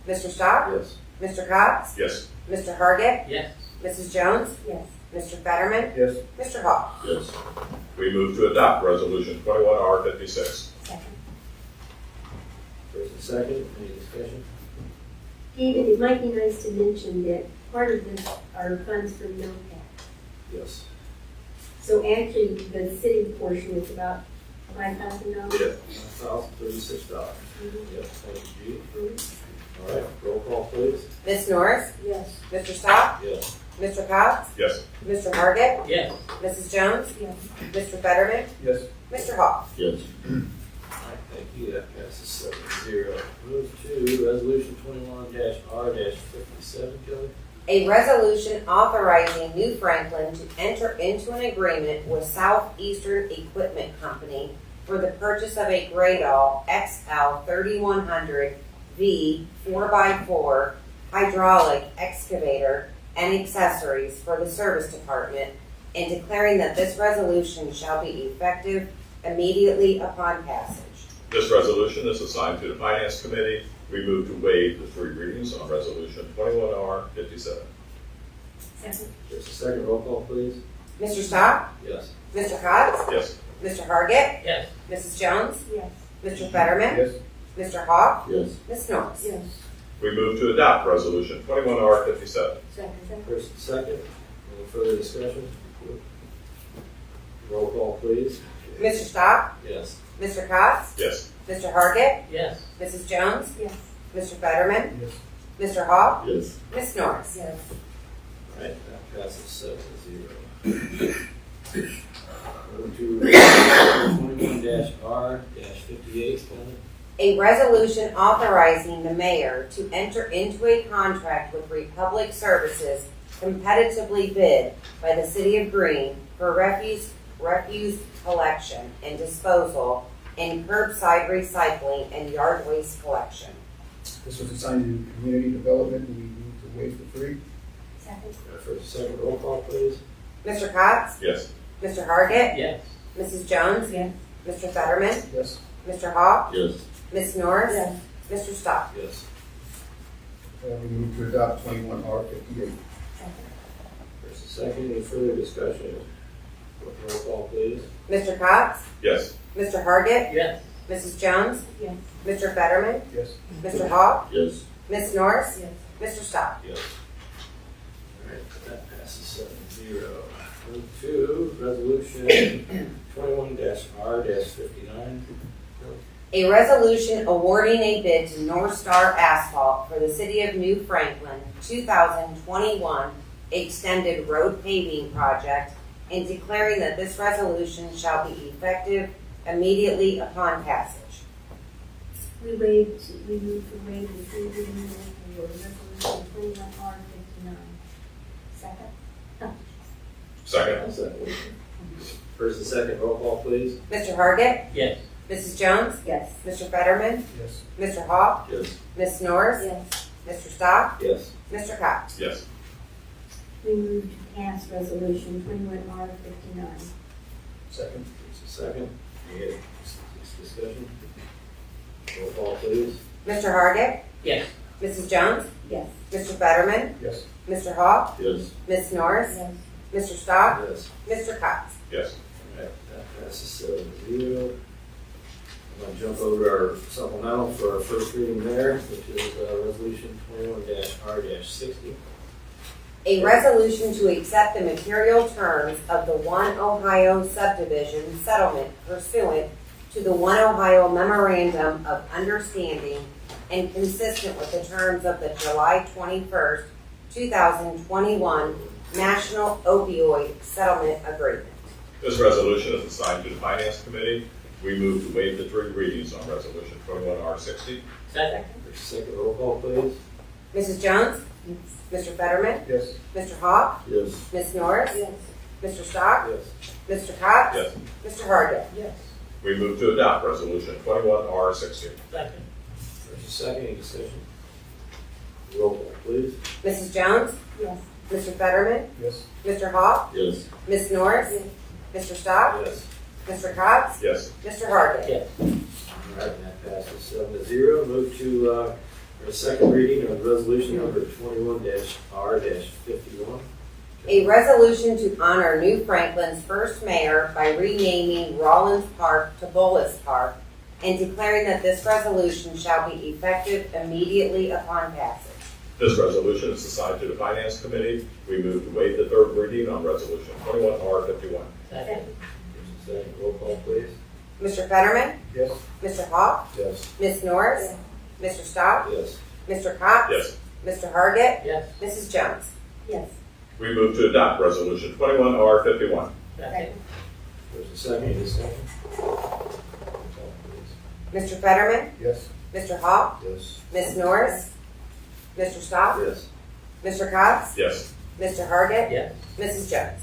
Yes. Mr. Stock, Yes. Mr. Cox, Yes. Mr. Hargit, Yes. Mrs. Jones, Yes. Mr. Fetterman, Yes. Mr. Hawk. Yes. We move to adopt Resolution 21R56. Second. First and second, any discussion? David, it might be nice to mention that part of this are funds from NOPAC. Yes. So actually, the city portion is about $5,000. Yeah. $1,036. Yes, thank you, Judy. All right, roll call, please. Ms. Norris, Yes. Mr. Stock, Yes. Mr. Cox, Yes. Mr. Hargit, Yes. Mrs. Jones, Yes. Mr. Fetterman, Yes. Mr. Hawk. Yes. All right, thank you, that passes 7-0. Move to resolution 21-R-57, Kelly. A resolution authorizing New Franklin to enter into an agreement with Southeastern Equipment Company for the purchase of a Gradall XL 3100V 4x4 hydraulic excavator and accessories for the service department and declaring that this resolution shall be effective immediately upon passage. This resolution is assigned to the Finance Committee. We move to waive the 3 readings on Resolution 21R57. Second. First and second, roll call, please. Mr. Stock, Yes. Mr. Cox, Yes. Mr. Hargit, Yes. Mrs. Jones, Yes. Mr. Fetterman, Yes. Mr. Hawk, Yes. Ms. Norris. Yes. We move to adopt Resolution 21R57. Second. First and second, any further discussion? Roll call, please. Mr. Stock, Yes. Mr. Cox, Yes. Mr. Hargit, Yes. Mrs. Jones, Yes. Mr. Fetterman, Yes. Mr. Hawk, Yes. Ms. Norris. Yes. All right, that passes 7-0. Move to 21-R-58, Kelly. A resolution authorizing the mayor to enter into a contract with Republic Services competitively bid by the city of Greene for refuse collection and disposal and curbside recycling and yard waste collection. This was assigned to community development, and we move to waive the fee. Second. First, second, roll call, please. Mr. Cox? Yes. Mr. Hargit? Yes. Mrs. Jones? Yes. Mr. Fetterman? Yes. Mr. Hawk? Yes. Ms. Norris? Yes. Mr. Stock? Yes. We move to adopt 21R58. Second. First, second, any further discussion? Roll call, please. Mr. Cox? Yes. Mr. Hargit? Yes. Mrs. Jones? Yes. Mr. Fetterman? Yes. Mr. Hawk? Yes. Ms. Norris? Yes. Mr. Stock? Yes. All right, that passes 7-0. Move to resolution 21-R-59. A resolution awarding a bid to North Star Asphalt for the City of New Franklin 2021 Extended Road Paving Project and declaring that this resolution shall be effective immediately upon passage. We move to waive the fee reading for resolution 21R59. Second. Second. First and second, roll call, please. Mr. Hargit? Yes. Mrs. Jones? Yes. Mr. Fetterman? Yes. Mr. Hawk? Yes. Ms. Norris? Yes. Mr. Stock? Yes. Mr. Cox? Yes. We move to pass resolution 21R59. Second. First and second, any discussion? Roll call, please. Mr. Hargit? Yes. Mrs. Jones? Yes. Mr. Fetterman? Yes. Mr. Hawk? Yes. Ms. Norris? Yes. Mr. Stock? Yes. Mr. Cox? Yes. All right, that passes 7-0. I'm going to jump over to our supplemental for our first reading there, which is resolution 21-R-60. A resolution to accept the material terms of the One Ohio subdivision settlement pursuant to the One Ohio Memorandum of Understanding and consistent with the terms of the July 21st, 2021 National Opioid Settlement Agreement. This resolution is assigned to the Finance Committee. We move to waive the 3 readings on resolution 21R60. Second. First, second, roll call, please. Mrs. Jones? Mr. Fetterman? Yes. Mr. Hawk? Yes. Ms. Norris? Yes. Mr. Stock? Yes. Mr. Cox? Yes. Mr. Hargit? Yes. We move to adopt resolution 21R60. Second. First and second, any discussion? Roll call, please. Mrs. Jones? Yes. Mr. Fetterman? Yes. Mr. Hawk? Yes. Ms. Norris? Mr. Stock? Yes. Mr. Cox? Yes. Mr. Hargit? Yes. All right, that passes 7-0. Move to our second reading of resolution number 21-R-51. A resolution to honor New Franklin's first mayor by renaming Rollins Park to Bullis Park and declaring that this resolution shall be effective immediately upon passage. This resolution is assigned to the Finance Committee. We move to waive the 3rd reading on resolution 21R51. Second. Second, roll call, please. Mr. Fetterman? Yes. Mr. Hawk? Yes. Ms. Norris? Mr. Stock? Yes. Mr. Cox? Yes. Mr. Hargit? Yes. Mrs. Jones? Yes. We move to adopt resolution 21R51. Second. First and second, any discussion? Roll call, please. Mr. Fetterman? Yes. Mr. Hawk? Yes. Ms. Norris? Mr. Stock? Yes. Mr. Cox? Yes. Mr. Hargit? Yes. Mrs. Jones?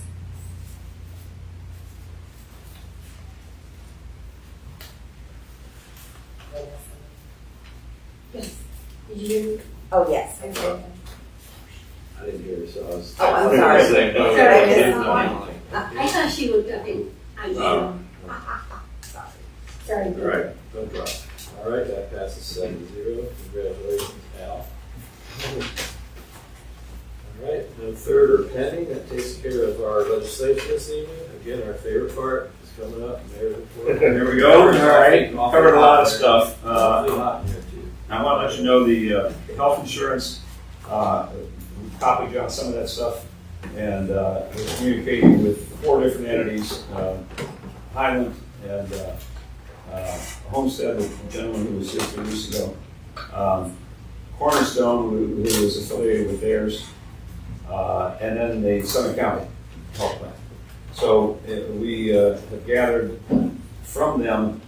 Yes. Did you hear me? Oh, yes. Okay. I didn't hear, so I was. Oh, I'm sorry. Saying no. Did I miss No. I thought she looked up and I Oh. Sorry. All right, no problem. All right, that passes 7-0. Congratulations, Al. All right, no third or pending. That takes care of our legislation this evening. Again, our favorite part is coming up, mayor's report. There we go. All right, covered a lot of stuff. Awfully hot in here, too. I want to let you know the health insurance, we copied you on some of that stuff, and we're communicating with 4 different entities, Highland and Homestead, the gentleman who was here 2 weeks ago, Cornerstone, who is affiliated with theirs, and then the Southern County Health Plan. So we have gathered from them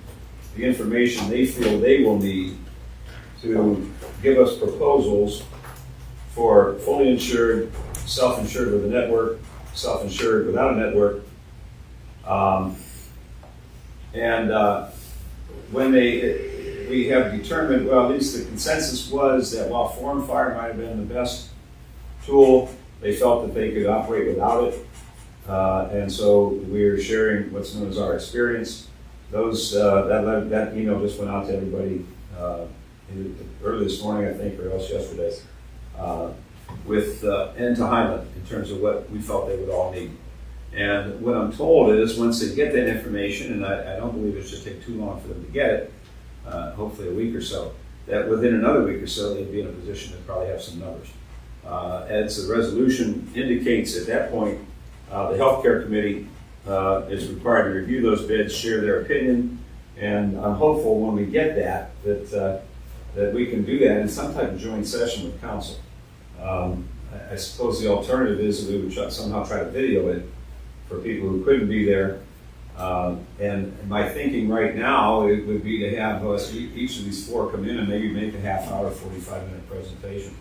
the information they feel they will need to give us proposals for fully insured, self-insured with a network, self-insured without a network. When we have determined, well, at least the consensus was that while Foreign Fire might have been the best tool, they felt that they could operate without it. And so we're sharing what's known as our experience. That email just went out to everybody early this morning, I think, or else yesterday, and to Highland in terms of what we felt they would all need. And what I'm told is once they get that information, and I don't believe it should take too long for them to get it, hopefully a week or so, that within another week or so they'd be in a position to probably have some numbers. As the resolution indicates, at that point, the healthcare committee is required to review those bids, share their opinion, and I'm hopeful when we get that we can do that in some type of joint session with council. I suppose the alternative is that we would somehow try to video it for people who couldn't be there. And my thinking right now, it would be to have each of these four come in and maybe make a half-hour, 45-minute presentation.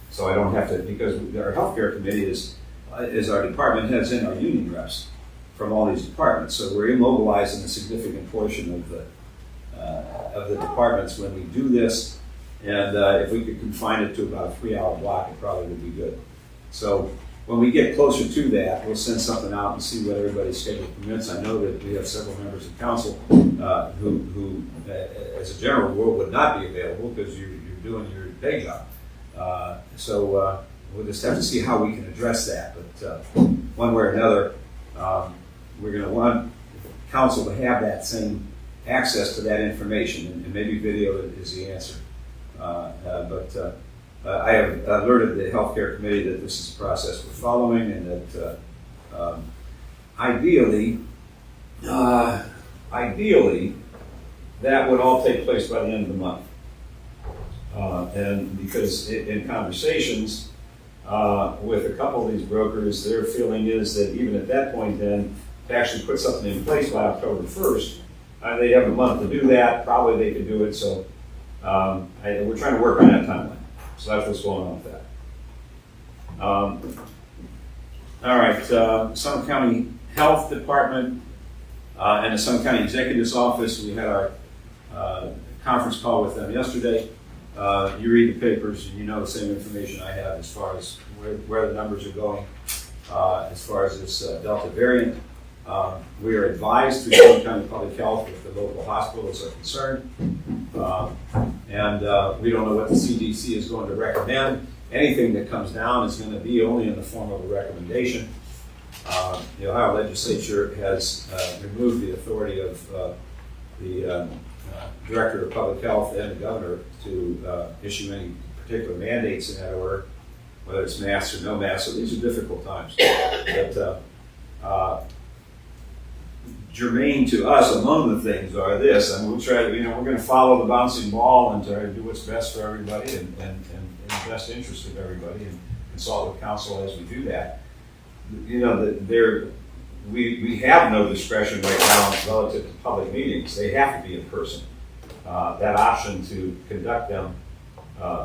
So I don't have to, because our healthcare committee is our department heads and our union reps from all these departments. So we're immobilizing a significant portion of the departments when we do this. And if we could confine it to about a 3-hour block, it probably would be good. So when we get closer to that, we'll send something out and see what everybody's schedule permits. I know that we have several members of council who, as a general rule, would not be available because you're doing your day job. So we'll just have to see how we can address that. But one way or another, we're going to want council to have that same access to that information, and maybe video is the answer. I have alerted the healthcare committee that this is a process we're following, and that ideally, that would all take place by the end of the month. And because in conversations with a couple of these brokers, their feeling is that even at that point then, to actually put something in place by October 1st, they have a month to do that. Probably they could do it. So we're trying to work on that timeline. So that's what's going on with that. All right, Summit County Health Department and the Summit County Executive's Office, we had our conference call with them yesterday. You read the papers and you know the same information I have as far as where the numbers are going as far as this Delta variant. We are advised through Summit County Public Health if the local hospitals are concerned. And we don't know what the CDC is going to recommend. Anything that comes down is going to be only in the form of a recommendation. The Ohio legislature has removed the authority of the Director of Public Health and the Governor to issue any particular mandates in that order, whether it's masks or no masks. So these are difficult times. But germane to us, among the things are this, and we'll try to, we're going to follow the bouncing ball and try to do what's best for everybody and in the best interest of everybody, and consult with council as we do that. We have no discretion right now relative to public meetings. They have to be in person. That option to conduct them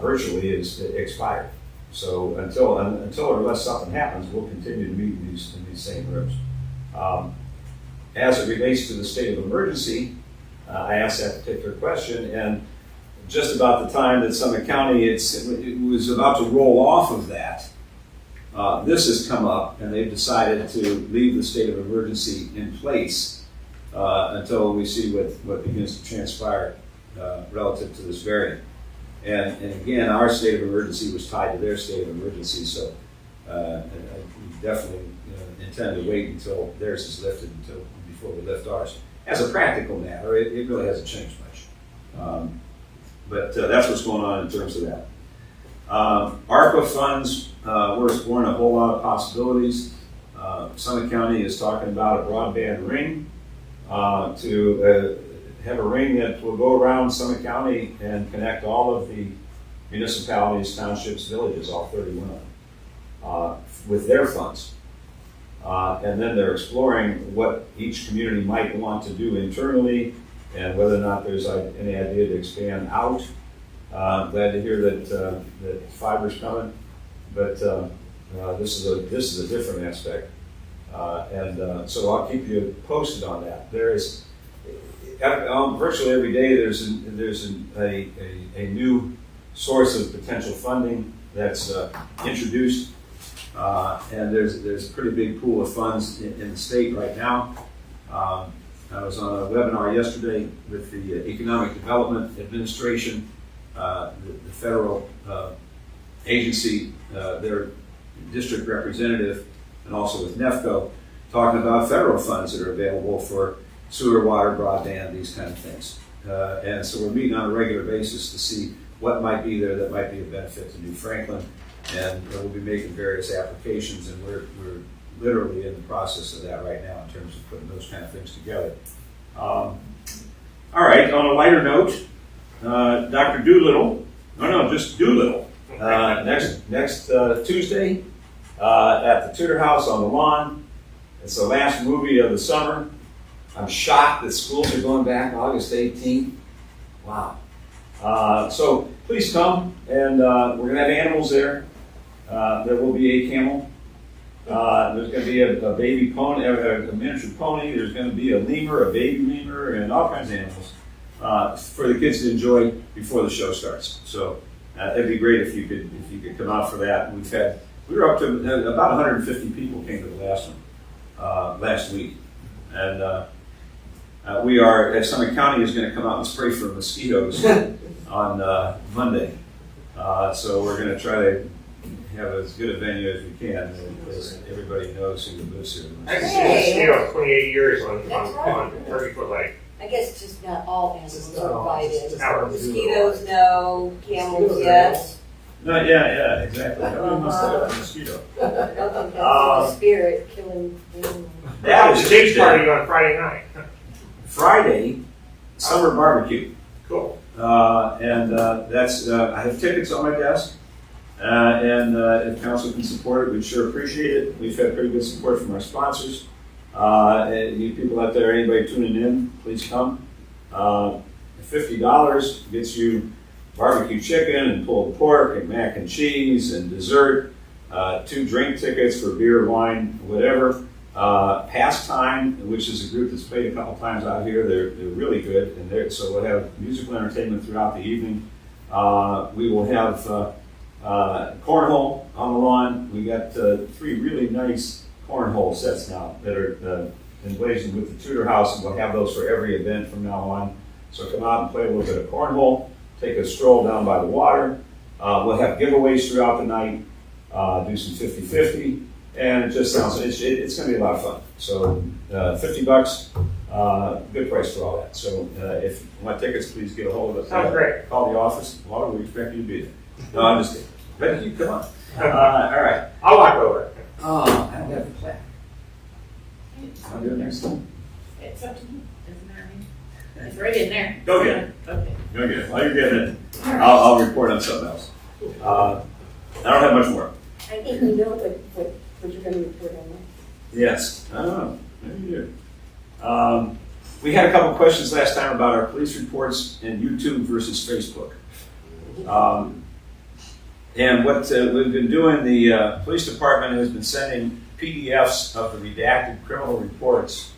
virtually is expired. So until or unless something happens, we'll continue to meet in these same rooms. As it relates to the state of emergency, I asked that particular question, and just about the time that Summit County it was about to roll off of that, this has come up, and they've decided to leave the state of emergency in place until we see what begins to transpire relative to this variant. And again, our state of emergency was tied to their state of emergency, so we definitely intend to wait until theirs is lifted before we lift ours. As a practical matter, it really hasn't changed much. But that's what's going on in terms of that. ARPA funds, we're exploring a whole lot of possibilities. Summit County is talking about a broadband ring to have a ring that will go around Summit County and connect all of the municipalities, townships, villages, all 31 of them, with their funds. And then they're exploring what each community might want to do internally and whether or not there's any idea to expand out. Glad to hear that fiber's coming, but this is a different aspect. So I'll keep you posted on that. virtually every day there's a new source of potential funding that's introduced, and there's a pretty big pool of funds in the state right now. I was on a webinar yesterday with the Economic Development Administration, the federal agency, their district representative, and also with NEFCO, talking about federal funds that are available for sewer, water, broadband, these kind of things. And so we're meeting on a regular basis to see what might be there that might be of benefit to New Franklin. And we'll be making various applications, and we're literally in the process of that right now in terms of putting those kind of things together. All right, on a lighter note, Dr. Just Doolittle, next Tuesday at the Tudor House on the lawn. It's the last movie of the summer. I'm shocked that schools are going back August 18th. Wow. So please come, and we're going to have animals there. There will be a camel. There's going to be a baby pony, a miniature pony. There's going to be a lemur, a baby lemur, and all kinds of animals for the kids to enjoy before the show starts. So it'd be great if you could come out for that. We were up to about 150 people came to the last one last week, and we are. Summit County is going to come out and spray for mosquitoes on Monday. So we're going to try to have as good a venue as we can, as everybody knows who lives here. I can see a mosquito 28 years on 30-foot lake. I guess it's just not all animals are invited. Our Mosquitoes, no. Camels, yes. No, yeah, exactly. Nobody wants to have a mosquito. I don't think that's the spirit killing animals. That There's is a beach Tuesday. party on Friday night. Friday, summer barbecue. Cool. And that's, I have tickets on my desk. And if council can support it, we'd sure appreciate it. We've had pretty good support from our sponsors. And you people out there, anybody tuning in, please come. $50 gets you barbecue chicken and pulled pork and mac and cheese and dessert. 2 drink tickets for beer, wine, whatever. Pastime, which is a group that's played a couple times out here. They're really good, and so we'll have musical entertainment throughout the evening. We will have cornhole on the lawn. We got 3 really nice cornhole sets now that are emblazoned with the Tudor House, and we'll have those for every event from now on. So come out and play a little bit of cornhole. Take a stroll down by the water. We'll have giveaways throughout the night. Do some 50-50. And it just sounds, it's going to be a lot of fun. So $50, good price for all that. So if you want tickets, please get a hold of us. Sounds great. Call the office. Laura, we expect you to be there. No, I'm just kidding. But you come on. All right. I'll walk over. Oh, I don't have a plan. I'll do it next time. It's up to you. Doesn't matter to me. It's right in there. Go get it. Okay. Go get it. While you're getting it, I'll report on something else. I don't have much more. I think we know what you're going to report on that. Yes, I don't know. Maybe you do. We had a couple of questions last time about our police reports and YouTube versus Facebook. And what we've been doing, the police department has been sending PDFs of the redacted criminal reports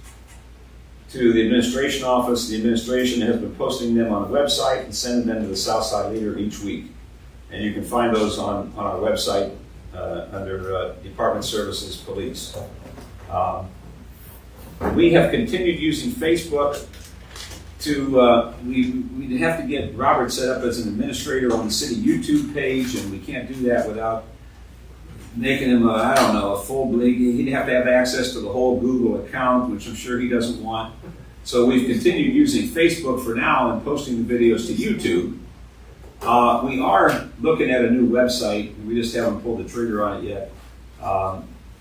to the administration office. The administration has been posting them on the website and sending them to the Southside Leader each week. And you can find those on our website under Department Services Police. We have continued using Facebook to, we have to get Robert set up as an administrator on the city YouTube page, and we can't do that without making him a full, he'd have to have access to the whole Google account, which I'm sure he doesn't want. So we've continued using Facebook for now and posting the videos to YouTube. We are looking at a new website. We just haven't pulled the trigger on it yet.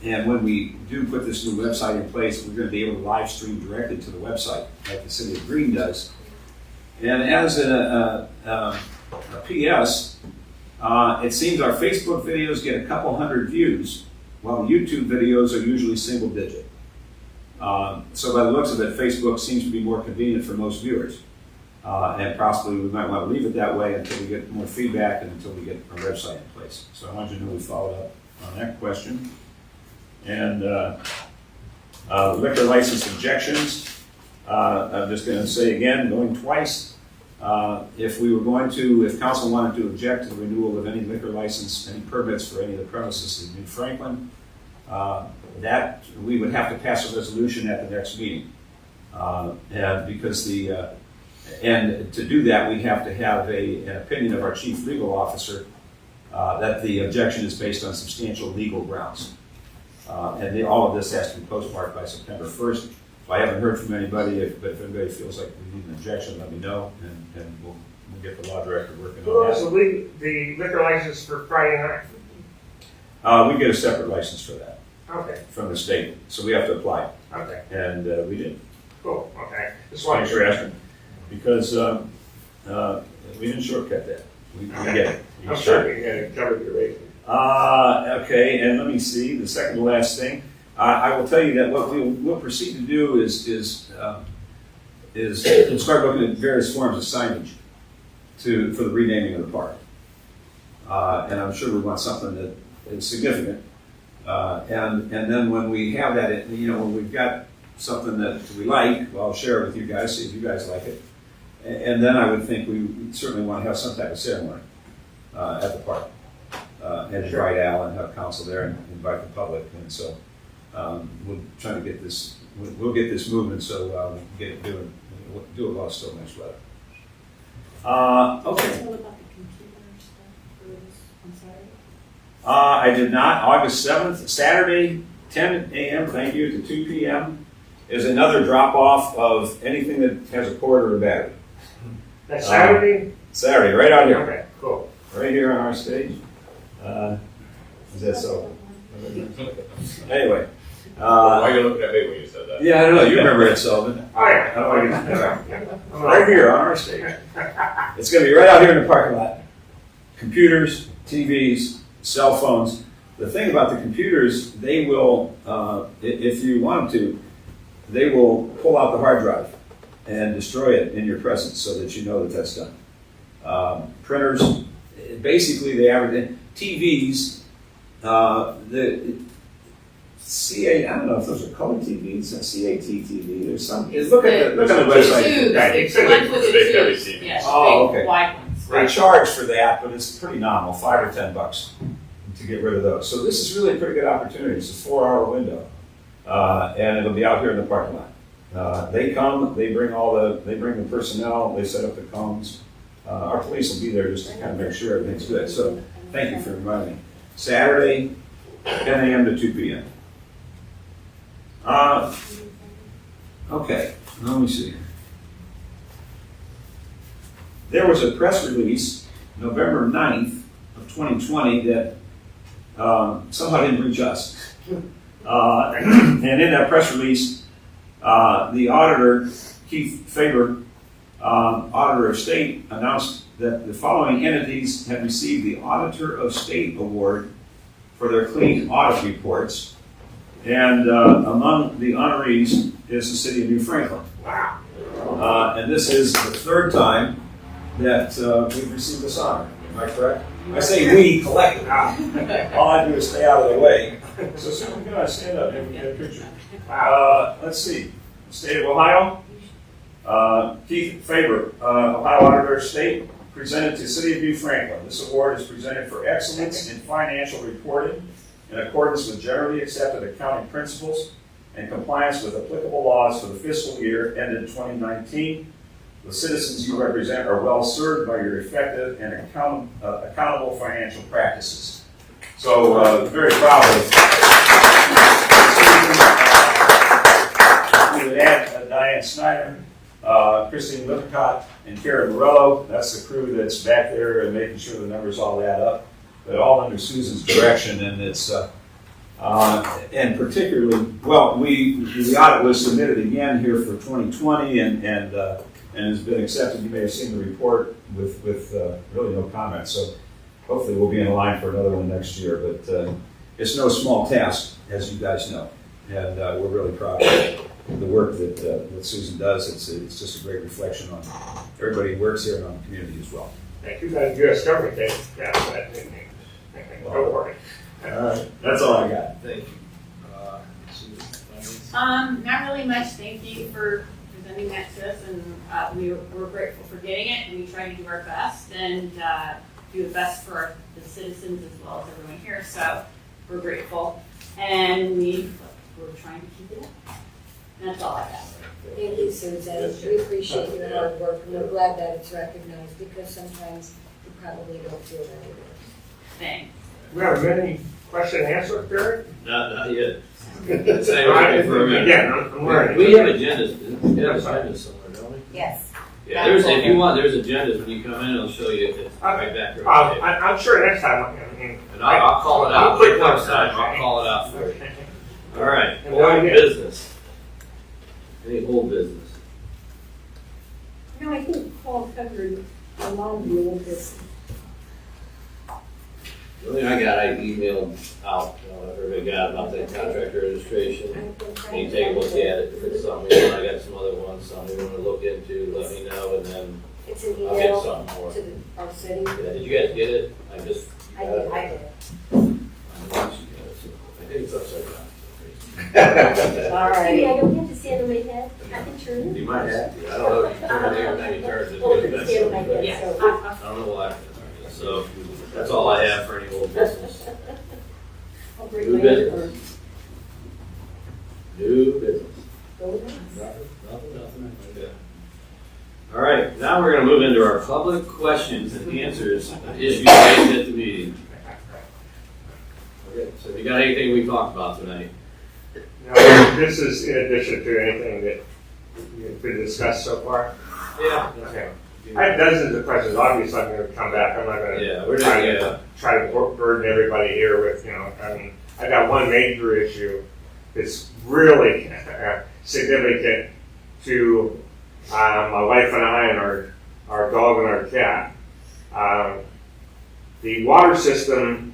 And when we do put this new website in place, we're going to be able to live stream directly to the website, like the City of Green does. And as a PS, it seems our Facebook videos get a couple hundred views, while the YouTube videos are usually single digit. So by the looks of it, Facebook seems to be more convenient for most viewers. And possibly we might want to leave it that way until we get more feedback and until we get our website in place. So I wanted you to know we followed up on that question. And liquor license objections. I'm just going to say again, going twice, if council wanted to object to the renewal of any liquor license, any permits for any of the premises in New Franklin, that we would have to pass a resolution at the next meeting. And to do that, we have to have an opinion of our chief legal officer that the objection is based on substantial legal grounds. All of this has to be postmarked by September 1st. If I haven't heard from anybody, but if anybody feels like we need an objection, let me know, and we'll get the law director working Who on owns that. the liquor license for Friday night? We get a separate license for that Okay, from the state, so we have to apply, okay, and we did. cool, okay. Just Thanks wanted for asking, because we didn't shortcut that. We get it. I'm sure you had covered your rate. Okay, and let me see, the second to last thing. I will tell you that what we'll proceed to do is start looking at various forms of signage for the renaming of the park. And I'm sure we want something that is significant. And then when we have that, when we've got something that we like, I'll share it with you guys, see if you guys like it. And then I would think we certainly want to have some type of ceremony at the park. And invite Al and have council there and invite the public. And so we'll try to get this, we'll get this moving so we can get it doing, do it while it's still nice weather. Okay. What about the computer stuff for this on Saturday? I did not. August 7th, Saturday, 10 a.m., thank you, to 2 p.m. is another drop-off of anything that has a cord or a battery. That's Saturday? Saturday, right out here. Okay, cool. Right here on our stage. Is that so? Anyway. Why are you looking at me when you said that? Yeah, I don't know. You remember Ed Sullivan. Oh, yeah. Right here on our stage. It's going to be right out here in the parking lot. Computers, TVs, cell phones. The thing about the computers, they will, if you want them to, they will pull out the hard drive and destroy it in your presence so that you know that that's done. Printers, basically they average, TVs, the CA, I don't know if those are color TVs, CAT TV, there's some, look at the website. Tubes, Yeah, the it's a ones with the big heavy tubes. TV. Yes, Oh, big okay. wide ones. They charge for that, but it's pretty nominal, $5 or $10 to get rid of those. So this is really a pretty good opportunity. It's a 4-hour window, and it'll be out here in the parking lot. They come, they bring the personnel, they set up the cones. Our police will be there just to kind of make sure everything's good. So thank you for reminding me. Saturday, 10 a.m. to 2 p.m. Okay, let me see. There was a press release November 9th of 2020 that somehow didn't reach us. And in that press release, the auditor, Keith Faber, Auditor of State, announced that the following entities have received the Auditor of State Award for their clean audit reports. And among the honorees is the city of New Franklin. Wow. And this is the third time that we've received this honor. Am I correct? I say we collectively. All I do is stay out of the way. So Susan, can I stand up and get a picture? Let's see. State of Ohio. Keith Faber, Ohio Auditor of State, presented to the City of New Franklin. This award is presented for excellence in financial reporting in accordance with generally accepted accounting principles and compliance with applicable laws for the fiscal year ended 2019. The citizens you represent are well served by your effective and accountable financial practices. So, very proud of Susan. We would add Diane Snyder, Christine Lippincott, and Karen Morello. That's the crew that's back there and making sure the numbers all add up. But all under Susan's direction, and it's and particularly well. The audit was submitted again here for 2020, and has been accepted. You may have seen the report with really no comments. So hopefully we'll be in line for another one next year. But it's no small task, as you guys know, and we're really proud of the work that Susan does. It's just a great reflection on everybody who works here and on the community as well. Thank you guys, U.S. government, go for it. That's all I got. Thank you. Susan, Not really much. Thank you for sending that to us, and we're grateful for getting it. We try to do our best and do the best for the citizens as well as everyone here. So we're grateful, and we're trying to keep it up. And that's all I have. Thank you, Susan. We appreciate your hard work, and we're glad that it's recognized, because sometimes you probably don't feel that it is. Thanks. We have any question and answer period? Not yet. Say right for a minute. Yeah, I'm learning. We have agendas. We have agendas somewhere, don't we? Yes. Yeah, if you want, there's agendas when you come in. It'll show you it's right back there. I'm sure next time, And I'll call it out. Quick Next time, I'll call it out for you. All right, old business. Any old business? No, I think Paul covered a lot of the old business. The only thing I got, I emailed out, everybody got about that contractor registration. Can you take a look at it, if it's something, I got some other ones, something you wanna look into, let me know, and then It's an I'll get email something more. to our city. Yeah, did you guys get it? I I did. think it's upside down. All Maybe I right. don't have to stand on my head. I can turn it. You might have to, I don't know, if you turn it here, then you turn it. Oh, I can stand on my head, Yeah. so. I don't know why. So, that's all I have for any old business. I'll bring New my business. other. New business. Go with us. Nothing. Okay. All right, now we're gonna move into our public questions and answers issues raised at the meeting. Okay, so if you got anything we talked about tonight? No, this is in addition to anything that you've been discussed so far. Yeah. Okay. I have dozens of questions. Obviously, I'm going to come back. I'm not going to Yeah, we're just, try to burden everybody here with, I got one major issue that's really significant to my wife and I and our dog and our cat. The water system,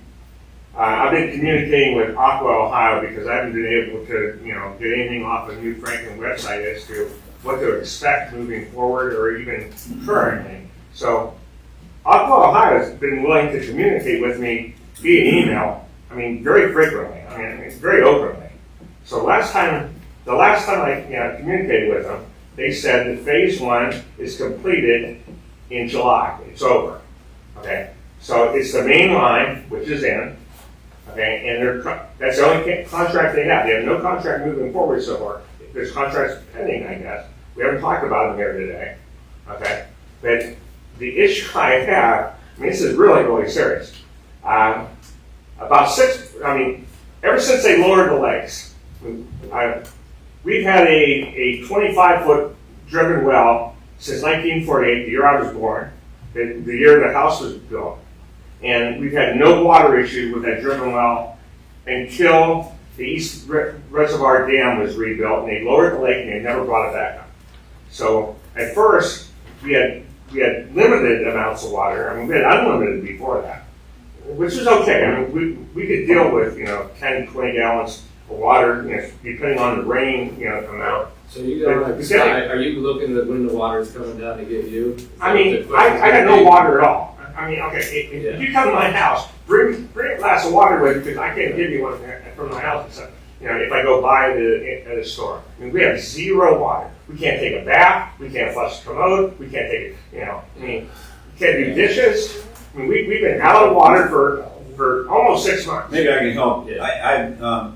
I've been communicating with Aqua Ohio because I haven't been able to, get anything off the New Franklin website as to what to expect moving forward or even currently. So Aqua Ohio has been willing to communicate with me via email, very frequently, very openly. So the last time I communicated with them, they said that phase 1 is completed in July. It's over. Okay, so it's the main line, which is in. Okay, and that's the only contract they have. They have no contract moving forward so far. There's contracts pending, I guess. We haven't talked about them here today. Okay, but the issue I have, this is really, really serious. Ever since they lowered the lakes, we've had a 25-foot driven well since 1948, the year I was born, the year the house was built. And we've had no water issue with that driven well until the East Reservoir Dam was rebuilt, and they lowered the lake and they never brought it back up. So at first, we had limited amounts of water. We had unlimited before that, which is okay. We could deal with 10, 20 gallons of water, depending on the rain amount. So you are you looking at when the water is coming down to get you? I got no water at all. If you come to my house, bring a glass of water with you, because I can't give you one from my house. So, if I go buy it at a store, we have zero water. We can't take a bath. We can't flush the commode. We can't take can't do dishes. We've been out of water for almost 6 months. Maybe I can help. Yeah.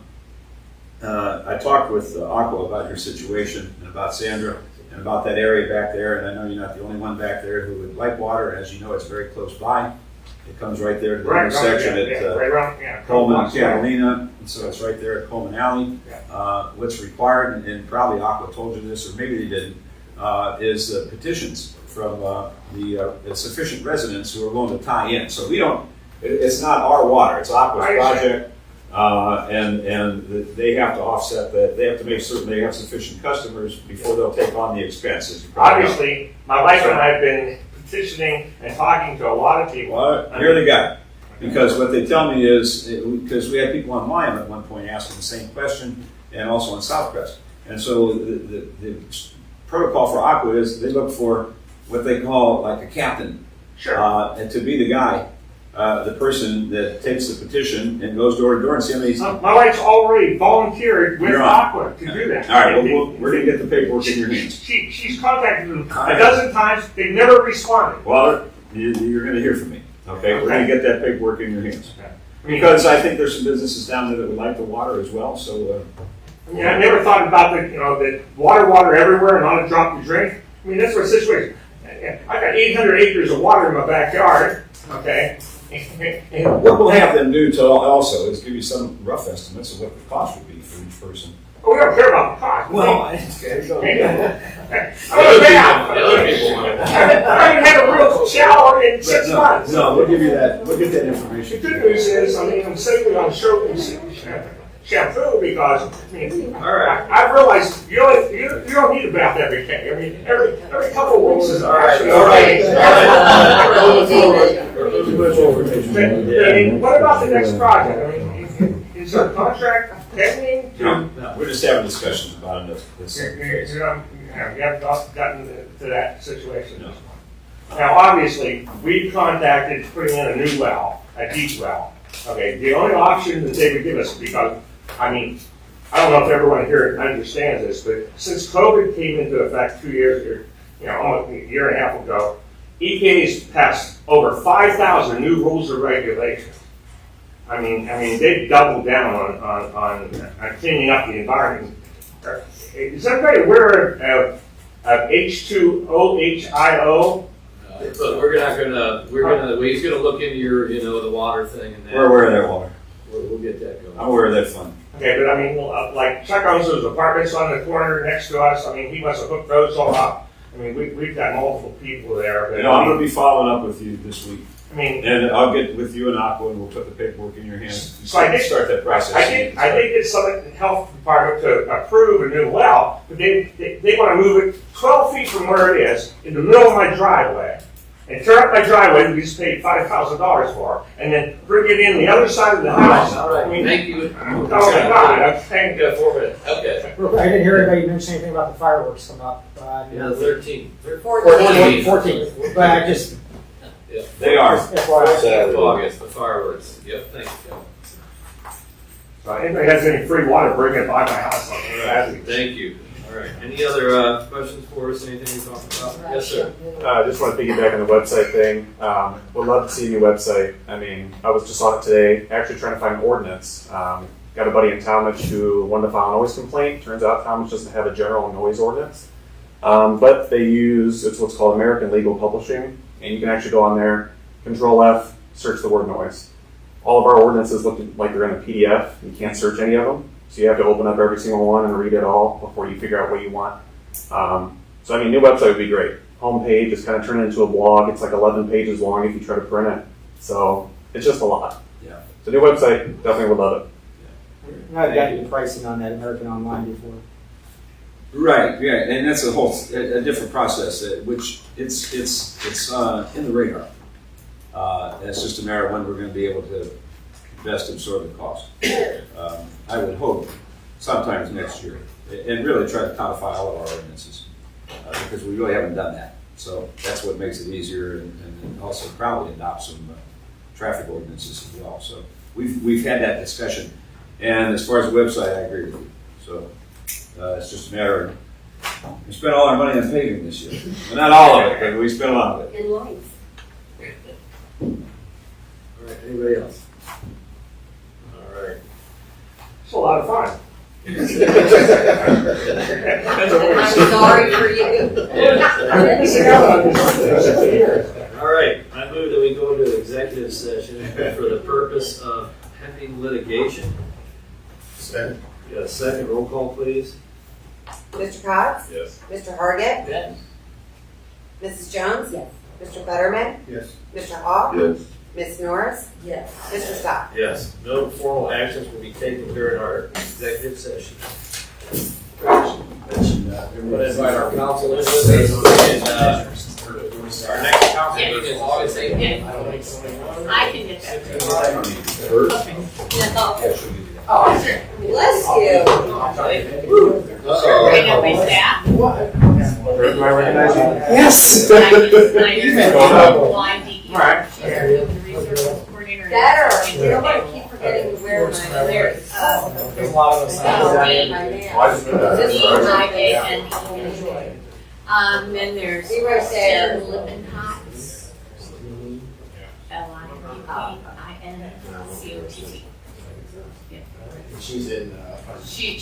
I talked with Aqua about your situation and about Sandra and about that area back there, and I know you're not the only one back there who would like water. As you know, it's very close by. It comes right there to the intersection at Coleman and Catalina, and so it's right there at Coleman Alley. What's required, and probably Aqua told you this, or maybe they didn't, is petitions from the sufficient residents who are willing to tie in. So we don't. It's not our water. It's Aqua's project. And they have to offset that. They have to make certain they have sufficient customers before they'll take on the expenses. Obviously, my wife and I have been petitioning and talking to a lot of people. Well, you're the guy. Because what they tell me is, because we had people online at one point asking the same question, and also on Southcrest. And so the protocol for Aqua is they look for what they call like a captain. Sure. And to be the guy the person that takes the petition and goes door to door and see how many. My wife's already volunteered with You're on. Aqua to do that. All right, well, we're going to get the paperwork in your hands. She's contacted them a dozen times, they've never responded. Well, you're going to hear from me. Okay, we're going to get that paperwork in your hands. I mean, Because I think there's some businesses down there that would like the water as well, so. I never thought about the water everywhere and not a drop to drink. I mean, that's what the situation. I got 800 acres of water in my backyard, okay? And What we'll have them do to also is give you some rough estimates of what the cost would be for each person. we don't care about the cost. I don't even had a real shower in 6 months. No, we'll give you that, we'll get that information. The good news is, I mean, I'm saving on shampoo because, I mean, All right. I've realized you don't need a bath every day. I mean, every couple of weeks is All right. actually All right. I mean, what about the next project? I mean, is there a contract pending? No, we're just having discussions about it. You haven't gotten to that situation. No. Now, obviously, we contacted putting in a new well, a deep well. Okay, the only option that they would give us, because, I mean, I don't know if everyone here understands this, but since COVID came into effect 2 years, almost a year and a half ago, EPA's passed over 5,000 new rules and regulations. I mean, they've doubled down on cleaning up the environment. Is everybody aware of H2O, HIO? But he's gonna look into your, the water thing and that. We're aware of that, Walter. We'll get that going. I'm aware of that fund. Okay, but I mean, like Chuck owns those apartments on the corner next to us. I mean, he must have hooked those all up. I mean, we've got multiple people there. But, I'm going to be following up with you this week. I mean, And I'll get with you and Aqua and we'll put the paperwork in your hands. So I did start that process. I did get Summit Health Department to approve a new well, but they want to move it 12 feet from where it is in the middle of my driveway. And tear up my driveway, we just paid $5,000 for, and then bring it in the other side of the house. All right. I mean, Thank you. oh my God, thank You got 4 minutes. Okay. Real quick, I didn't hear anybody mention anything about the fireworks coming up. Yeah, 13. 14th. But I just, Yeah. They are. FYI. August, the fireworks. Yep, thanks. So anybody has any free water, bring it by my house. Thank you. All right. Any other questions for us? Anything to talk about? Yes, sir. I just want to piggyback on the website thing. Would love to see a new website. I mean, I was just on it today, actually trying to find an ordinance. Got a buddy in Talmadge who wanted to file a noise complaint. Turns out Talmadge doesn't have a general noise ordinance. But they use, it's what's called American Legal Publishing, and you can actually go on there, Control F, search the word noise. All of our ordinances look like they're in a PDF. You can't search any of them. So you have to open up every single one and read it all before you figure out what you want. So I mean, new website would be great. Homepage is kind of turned into a blog. It's like 11 pages long if you try to print it. So it's just a lot. Yeah. So new website, definitely would love it. I've got the pricing on that American Online before. Right, yeah, and that's a different process, which it's in the radar. It's just a matter of when we're going to be able to best absorb the cost. I would hope sometimes next year, and really try to codify all of our ordinances, because we really haven't done that. So that's what makes it easier, and also probably adopt some traffic ordinances as well. So we've had that discussion, and as far as the website, I agree with you. So it's just a matter of, we spent all our money on paving this year. Well, not all of it, but we spent a lot of it. And lights. All right. Anybody else? All right. It's a lot of fun. I'm sorry for you. All right. I move that we go into executive session for the purpose of pending litigation. Second. You got a second? Roll call, please. Mr. Cox? Yes. Mr. Hargit? Yes. Mrs. Jones? Yes. Mr. Fetterman? Yes. Mr. Hawk? Yes. Ms. Norris? Yes. Mr. Stock? Yes. No formal actions will be taken during our executive session. I'm going to invite our council in with us, and our next council meeting is August 18th. I can get that. Bless you. Bring up my staff. Do I recognize you? Yes! Nice. Blind DQ. All right. The research coordinator. and That or, assistant you don't coordinator. want to keep forgetting to wear There's, my. There's a lot of those. My man. Why just put that? This is my And then there's Be right there. Kristen Lippenhotz. Lippencott. She's in, She's